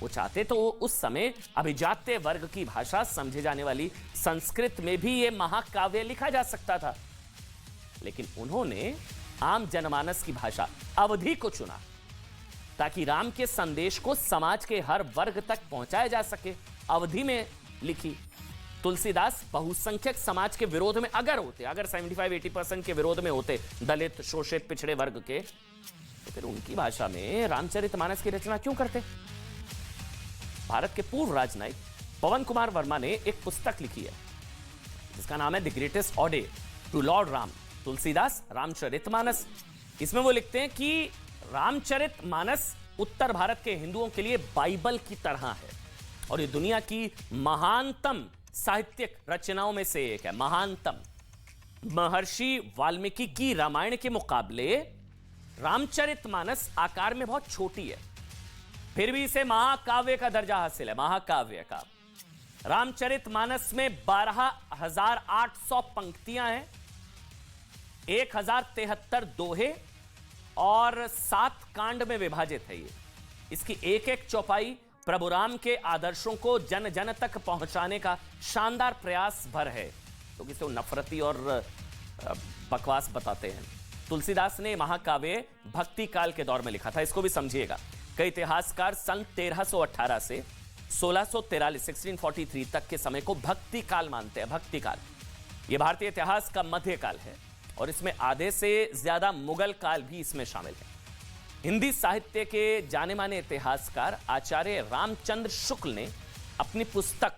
वो चाहते तो उस समय अभिजात्य वर्ग की भाषा समझे जाने वाली संस्कृत में भी ये महाकाव्य लिखा जा सकता था, लेकिन उन्होंने आम जनमानस की भाषा अवधी को चुना ताकि राम के संदेश को समाज के हर वर्ग तक पहुंचाया जा सके। अवधी में लिखी। तुलसीदास बहुसंख्यक समाज के विरोध में अगर 75-80% के विरोध में होते, दलित, शोषित, पिछड़े वर्ग के, तो फिर उनकी भाषा में रामचरितमानस की रचना क्यों करते? भारत के पूर्व राजनयिक पवन कुमार वर्मा ने एक पुस्तक लिखी है जिसका नाम है the greatest ode to lord Ram, Tulsidas Ramcharitmanas. इसमें वो लिखते हैं कि रामचरितमानस उत्तर भारत के हिंदुओं के लिए बाइबल की तरह है और ये दुनिया की महानतम साहित्यिक रचनाओं में से एक है। महानतम। महर्षि वाल्मीकि की रामायण के मुकाबले रामचरितमानस आकार में बहुत छोटी है, फिर भी इसे महाकाव्य का दर्जा हासिल है। महाकाव्य का। रामचरितमानस में 12,800 पंक्तियां हैं, 1073 दोहे और 7 कांड में विभाजित है। ये इसकी एक एक चौपाई प्रभु राम के आदर्शों को जन जन तक पहुंचाने का शानदार प्रयास भर है। तो किसी को नफरती और बकवास बताते हैं। तुलसीदास ने महाकाव्य भक्ति काल के दौर में लिखा था, इसको भी समझिएगा। कई इतिहासकार सन 1318 से 1643 तक के समय को भक्ति काल मानते हैं। भक्ति काल यह भारतीय इतिहास का मध्यकाल है और इसमें आधे से ज्यादा मुगल काल भी इसमें शामिल है। हिंदी साहित्य के जाने माने इतिहासकार आचार्य रामचंद्र शुक्ल ने अपनी पुस्तक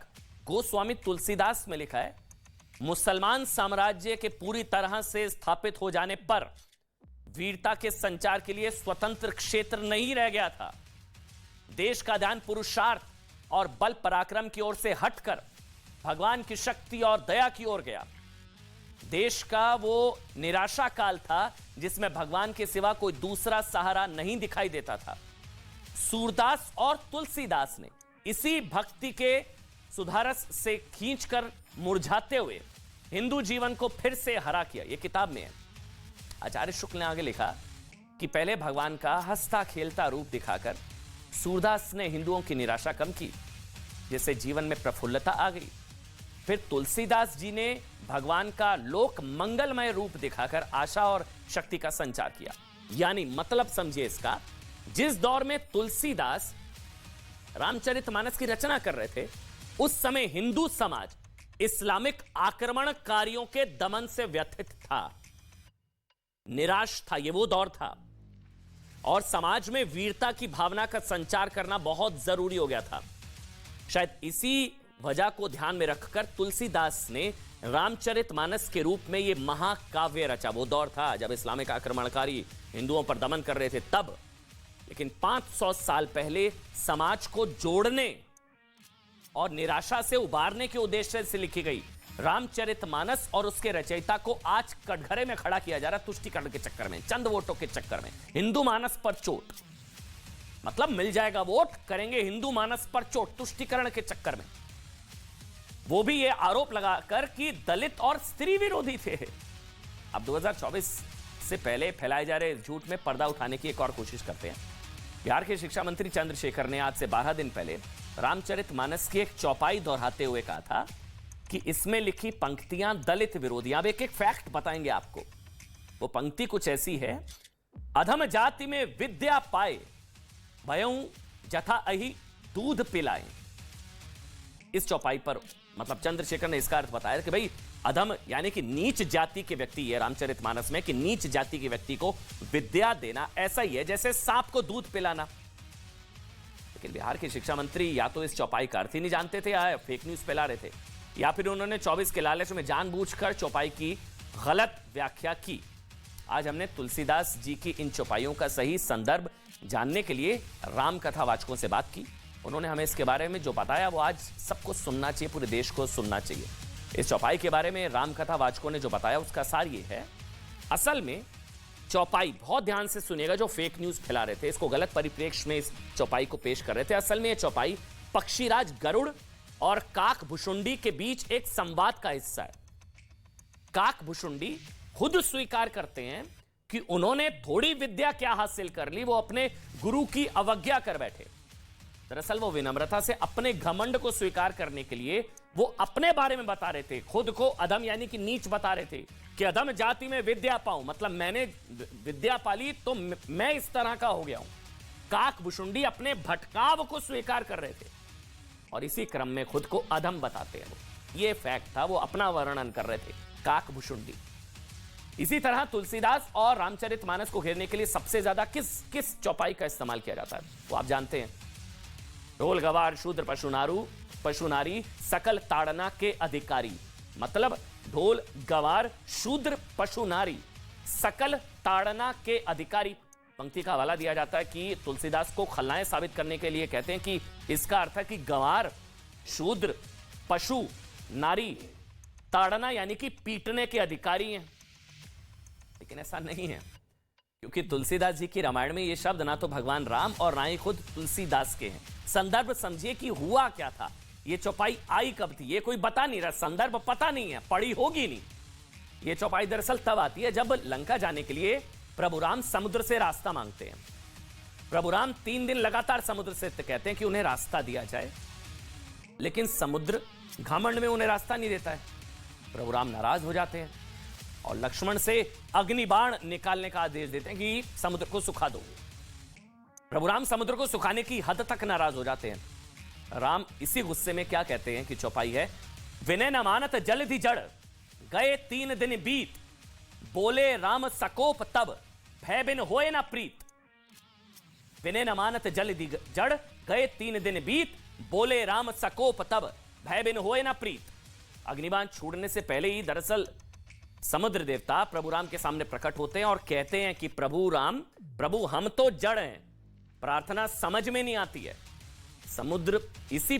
गोस्वामी तुलसीदास में लिखा है, मुसलमान साम्राज्य के पूरी तरह से स्थापित हो जाने पर वीरता के संचार के लिए स्वतंत्र क्षेत्र नहीं रह गया था। देश का ध्यान पुरुषार्थ और बल पराक्रम की ओर से हटकर भगवान की शक्ति और दया की ओर गया। देश का वो निराशा काल था जिसमें भगवान के सिवा कोई दूसरा सहारा नहीं दिखाई देता था। सूरदास और तुलसीदास ने इसी भक्ति के सुधारस से खींचकर मुरझाते हुए हिंदू जीवन को फिर से हरा किया। यह किताब में है। आचार्य शुक्ल ने आगे लिखा कि पहले भगवान का हंसता खेलता रूप दिखाकर सूरदास ने हिंदुओं की निराशा कम की, जिससे जीवन में प्रफुल्लता आ गई। फिर तुलसीदास जी ने भगवान का लोक मंगलमय रूप दिखाकर आशा और शक्ति का संचार किया। यानी मतलब समझिए इसका, जिस दौर में तुलसीदास रामचरितमानस की रचना कर रहे थे, उस समय हिंदू समाज इस्लामिक आक्रमणकारियों के दमन से व्यथित था, निराश था। यह वो दौर था और समाज में वीरता की भावना का संचार करना बहुत जरूरी हो गया था। शायद इसी वजह को ध्यान में रखकर तुलसीदास ने रामचरितमानस के रूप में यह महाकाव्य रचा। वो दौर था जब इस्लामिक आक्रमणकारी हिंदुओं पर दमन कर रहे थे तब। लेकिन 500 साल पहले समाज को जोड़ने और निराशा से उबारने के उद्देश्य से लिखी गई रामचरितमानस और उसके रचयिता को आज कटघरे में खड़ा किया जा रहा है तुष्टीकरण के चक्कर में, चंद वोटों के चक्कर में। हिंदू मानस पर चोट, मतलब मिल जाएगा वोट, करेंगे हिंदू मानस पर चोट, तुष्टीकरण के चक्कर में। वो भी ये आरोप लगाकर कि दलित और स्त्री विरोधी थे। अब 2024 से पहले फैलाए जा रहे झूठ में पर्दा उठाने की एक और कोशिश करते हैं। बिहार के शिक्षा मंत्री चंद्रशेखर ने आज से 12 दिन पहले रामचरितमानस की एक चौपाई दोहराते हुए कहा था कि इसमें लिखी पंक्तियां दलित विरोधी। अब एक फैक्ट बताएंगे आपको। वो पंक्ति कुछ ऐसी है, अधम जाति में विद्या पाए भयऊ जथा अहि दूध पिलाए। इस चौपाई पर मतलब चंद्रशेखर ने इसका अर्थ बताया कि भाई अधम यानी कि नीच जाति के व्यक्ति, ये रामचरितमानस में कि नीच जाति के व्यक्ति को विद्या देना ऐसा ही है जैसे सांप को दूध पिलाना। लेकिन बिहार के शिक्षा मंत्री या तो इस चौपाई का अर्थ ही नहीं जानते थे या फेक न्यूज फैला रहे थे, या फिर उन्होंने 24 के लालच में जानबूझकर चौपाई की गलत व्याख्या की। आज हमने तुलसीदास जी की इन चौपाइयों का सही संदर्भ जानने के लिए राम कथा वाचकों से बात की। उन्होंने हमें इसके बारे में जो बताया वो आज सबको सुनना चाहिए, पूरे देश को सुनना चाहिए। इस चौपाई के बारे में राम कथा वाचकों ने जो बताया उसका सार ये है, असल में चौपाई, बहुत ध्यान से सुनिएगा, जो फेक न्यूज फैला रहे थे, इसको गलत परिप्रेक्ष्य में इस चौपाई को पेश कर रहे थे। असल में यह चौपाई पक्षीराज गरुड़ और काक भुशुंडी के बीच एक संवाद का हिस्सा है। काक भुशुंडी खुद स्वीकार करते हैं कि उन्होंने थोड़ी विद्या क्या हासिल कर ली, वो अपने गुरु की अवज्ञा कर बैठे। दरअसल वो विनम्रता से अपने घमंड को स्वीकार करने के लिए वो अपने बारे में बता रहे थे, खुद को अधम यानी कि नीच बता रहे थे कि अधम जाति में विद्या पाऊं, मतलब मैंने विद्या पाली तो मैं इस तरह का हो गया हूं। काक भुशुंडी अपने भटकाव को स्वीकार कर रहे थे और इसी क्रम में खुद को अधम बताते हैं। ये फैक्ट था, वो अपना वर्णन कर रहे थे काक भुशुंडी। इसी तरह तुलसीदास और रामचरितमानस को घेरने के लिए सबसे ज्यादा किस चौपाई का इस्तेमाल किया जाता है वो आप जानते हैं। ढोल गवार शूद्र पशुनारी सकल ताड़ना के अधिकारी, मतलब ढोल गवार शूद्र पशुनारी सकल ताड़ना के अधिकारी। पंक्ति का हवाला दिया जाता है कि तुलसीदास को खलनायक साबित करने के लिए कहते हैं कि इसका अर्थ है कि गंवार शूद्र पशु नारी ताड़ना यानी कि पीटने के अधिकारी हैं। लेकिन ऐसा नहीं है, क्योंकि तुलसीदास जी की रामायण में ये शब्द ना तो भगवान राम और ना ही खुद तुलसीदास के हैं। संदर्भ समझिए कि हुआ क्या था, ये चौपाई आई कब थी, ये कोई बता नहीं रहा, संदर्भ पता नहीं है, पढ़ी होगी नहीं। ये चौपाई दरअसल तब आती है जब लंका जाने के लिए प्रभु राम समुद्र से रास्ता मांगते हैं। प्रभु राम 3 दिन लगातार समुद्र से कहते हैं कि उन्हें रास्ता दिया जाए, लेकिन समुद्र घमंड में उन्हें रास्ता नहीं देता है। प्रभु राम नाराज हो जाते हैं और लक्ष्मण से अग्निबाण निकालने का आदेश देते हैं कि समुद्र को सुखा दो। प्रभु राम समुद्र को सुखाने की हद तक नाराज हो जाते हैं। राम इसी गुस्से में क्या कहते हैं कि चौपाई है, विनय न मानत जलधि जड़ गए 3 दिन बीत, बोले राम सकोप तब भय बिन होए न प्रीत। विनय न मानत जलधि जड़ गए 3 दिन बीत, बोले राम सकोप तब भय बिन होए ना प्रीत। अग्निबाण छूटने से पहले ही दरअसल समुद्र देवता प्रभु राम के सामने प्रकट होते हैं और कहते हैं कि प्रभु हम तो जड़ हैं, प्रार्थना समझ में नहीं आती है। समुद्र इसी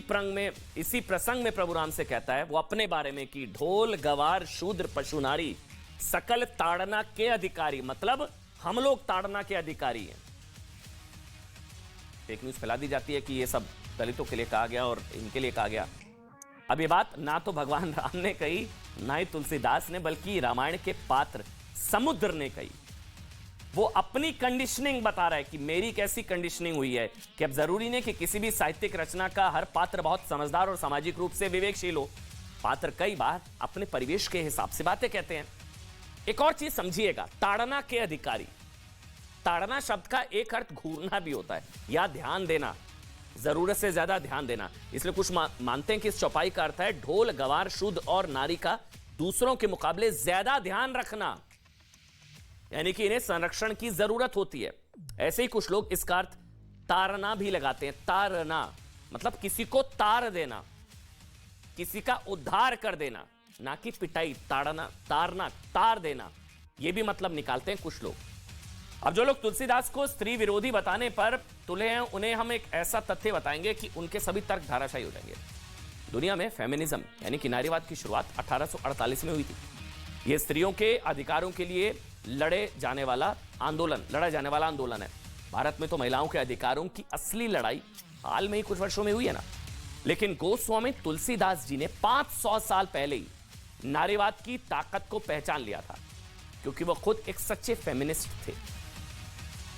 प्रसंग में प्रभु राम से कहता है वो अपने बारे में कि ढोल गवार शूद्र पशु नारी सकल ताड़ना के अधिकारी, मतलब हम लोग ताड़ना के अधिकारी हैं। फेक न्यूज फैला दी जाती है कि ये सब दलितों के लिए कहा गया और इनके लिए कहा गया। अब ये बात ना तो भगवान राम ने कही, ना ही तुलसीदास ने, बल्कि रामायण के पात्र समुद्र ने कही। वो अपनी कंडीशनिंग बता रहा है कि मेरी कैसी कंडीशनिंग हुई है कि अब जरूरी नहीं कि किसी भी साहित्यिक रचना का हर पात्र बहुत समझदार और सामाजिक रूप से विवेकशील हो। पात्र कई बार अपने परिवेश के हिसाब से बातें कहते हैं। एक और चीज समझिएगा, ताड़ना के अधिकारी। ताड़ना शब्द का एक अर्थ घूरना भी होता है या ध्यान देना, जरूरत से ज्यादा ध्यान देना। इसलिए कुछ मानते हैं कि इस चौपाई का अर्थ है ढोल गवार शुद्ध और नारी का दूसरों के मुकाबले ज्यादा ध्यान रखना, यानी कि इन्हें संरक्षण की जरूरत होती है। ऐसे ही कुछ लोग इसका अर्थ तारना भी लगाते हैं। तारना मतलब किसी को तार देना, किसी का उद्धार कर देना, ना कि पिटाई। ताड़ना, तारना, तार देना, यह भी मतलब निकालते हैं कुछ लोग। अब जो लोग तुलसीदास को स्त्री विरोधी बताने पर तुले हैं, उन्हें हम एक ऐसा तथ्य बताएंगे कि उनके सभी तर्क धाराशायी हो जाएंगे। दुनिया में फेमिनिज्म यानी कि नारीवाद की शुरुआत 1848 में हुई थी। यह स्त्रियों के अधिकारों के लिए लड़ा जाने वाला आंदोलन है। भारत में तो महिलाओं के अधिकारों की असली लड़ाई हाल में ही कुछ वर्षों में हुई है ना। लेकिन गोस्वामी तुलसीदास जी ने 500 साल पहले ही नारीवाद की ताकत को पहचान लिया था, क्योंकि वह खुद एक सच्चे फेमिनिस्ट थे।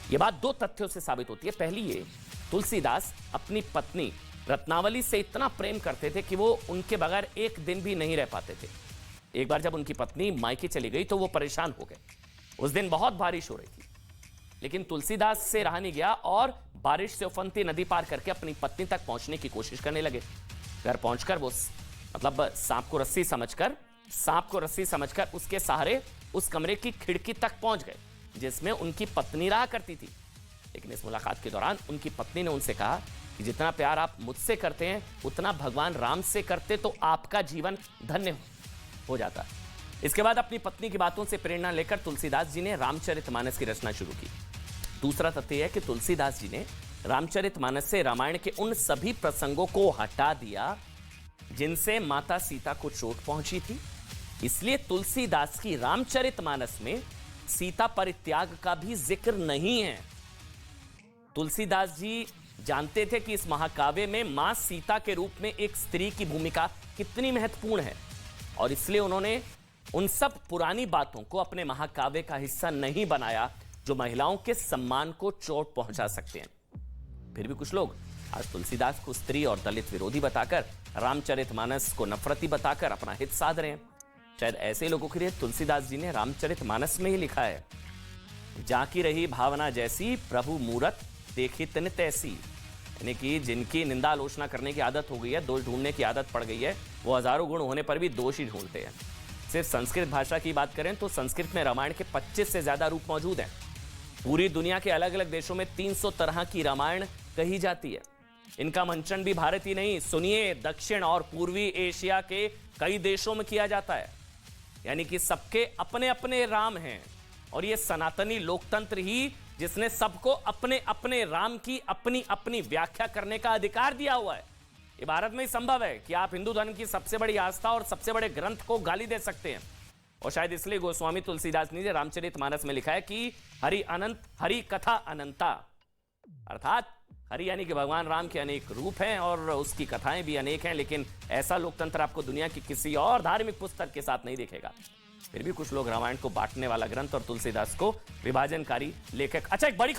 यह बात दो तथ्यों से साबित होती है। पहली ये, तुलसीदास अपनी पत्नी रत्नावली से इतना प्रेम करते थे कि वो उनके बगैर एक दिन भी नहीं रह पाते थे। एक बार जब उनकी पत्नी मायके चली गई तो वो परेशान हो गए। उस दिन बहुत बारिश हो रही थी, लेकिन तुलसीदास से रहा नहीं गया और बारिश से उफनती नदी पार करके अपनी पत्नी तक पहुंचने की कोशिश करने लगे। घर पहुंचकर वो सांप को रस्सी समझकर उसके सहारे उस कमरे की खिड़की तक पहुंच गए जिसमें उनकी पत्नी रहा करती थी। लेकिन इस मुलाकात के दौरान उनकी पत्नी ने उनसे कहा कि जितना प्यार आप मुझसे करते हैं उतना भगवान राम से करते तो आपका जीवन धन्य हो जाता। इसके बाद अपनी पत्नी की बातों से प्रेरणा लेकर तुलसीदास जी ने रामचरितमानस की रचना शुरू की। दूसरा तथ्य है कि तुलसीदास जी ने रामचरितमानस से रामायण के उन सभी प्रसंगों को हटा दिया जिनसे माता सीता को चोट पहुंची थी। इसलिए तुलसीदास की रामचरितमानस में सीता परित्याग का भी जिक्र नहीं है। तुलसीदास जी जानते थे कि इस महाकाव्य में मां सीता के रूप में एक स्त्री की भूमिका कितनी महत्वपूर्ण है, और इसलिए उन्होंने उन सब पुरानी बातों को अपने महाकाव्य का हिस्सा नहीं बनाया जो महिलाओं के सम्मान को चोट पहुंचा सकते हैं। फिर भी कुछ लोग आज तुलसीदास को स्त्री और दलित विरोधी बताकर, रामचरितमानस को नफरती बताकर अपना हित साध रहे हैं। शायद ऐसे लोगों के लिए तुलसीदास जी ने रामचरितमानस में ही लिखा है, जाकी रही भावना जैसी प्रभु मूरत देखी तिन तैसी। यानी कि जिनकी निंदा आलोचना करने की आदत हो गई है, दोष ढूंढने की आदत पड़ गई है, वो हजारों गुण होने पर भी दोष ही ढूंढते हैं। सिर्फ संस्कृत भाषा की बात करें तो संस्कृत में रामायण के 25 से ज्यादा रूप मौजूद हैं। पूरी दुनिया के अलग अलग देशों में 300 तरह की रामायण कही जाती है। इनका मंचन भी भारत ही नहीं, सुनिए, दक्षिण और पूर्वी एशिया के कई देशों में किया जाता है। यानी कि सबके अपने अपने राम हैं, और ये सनातनी लोकतंत्र ही जिसने सबको अपने अपने राम की अपनी अपनी व्याख्या करने का अधिकार दिया हुआ है। ये भारत में ही संभव है कि आप हिंदू धर्म की सबसे बड़ी आस्था और सबसे बड़े ग्रंथ को गाली दे सकते हैं। और शायद इसलिए गोस्वामी तुलसीदास ने रामचरितमानस में लिखा है कि हरि अनंत, हरि कथा अनंता, अर्थात हरि यानी कि भगवान राम के अनेक रूप हैं और उसकी कथाएं भी अनेक हैं, लेकिन ऐसा लोकतंत्र आपको दुनिया की किसी और धार्मिक पुस्तक के साथ नहीं दिखेगा। फिर भी कुछ लोग रामायण को बांटने वाला ग्रंथ और तुलसीदास को विभाजनकारी लेखक। अच्छा, एक बड़ी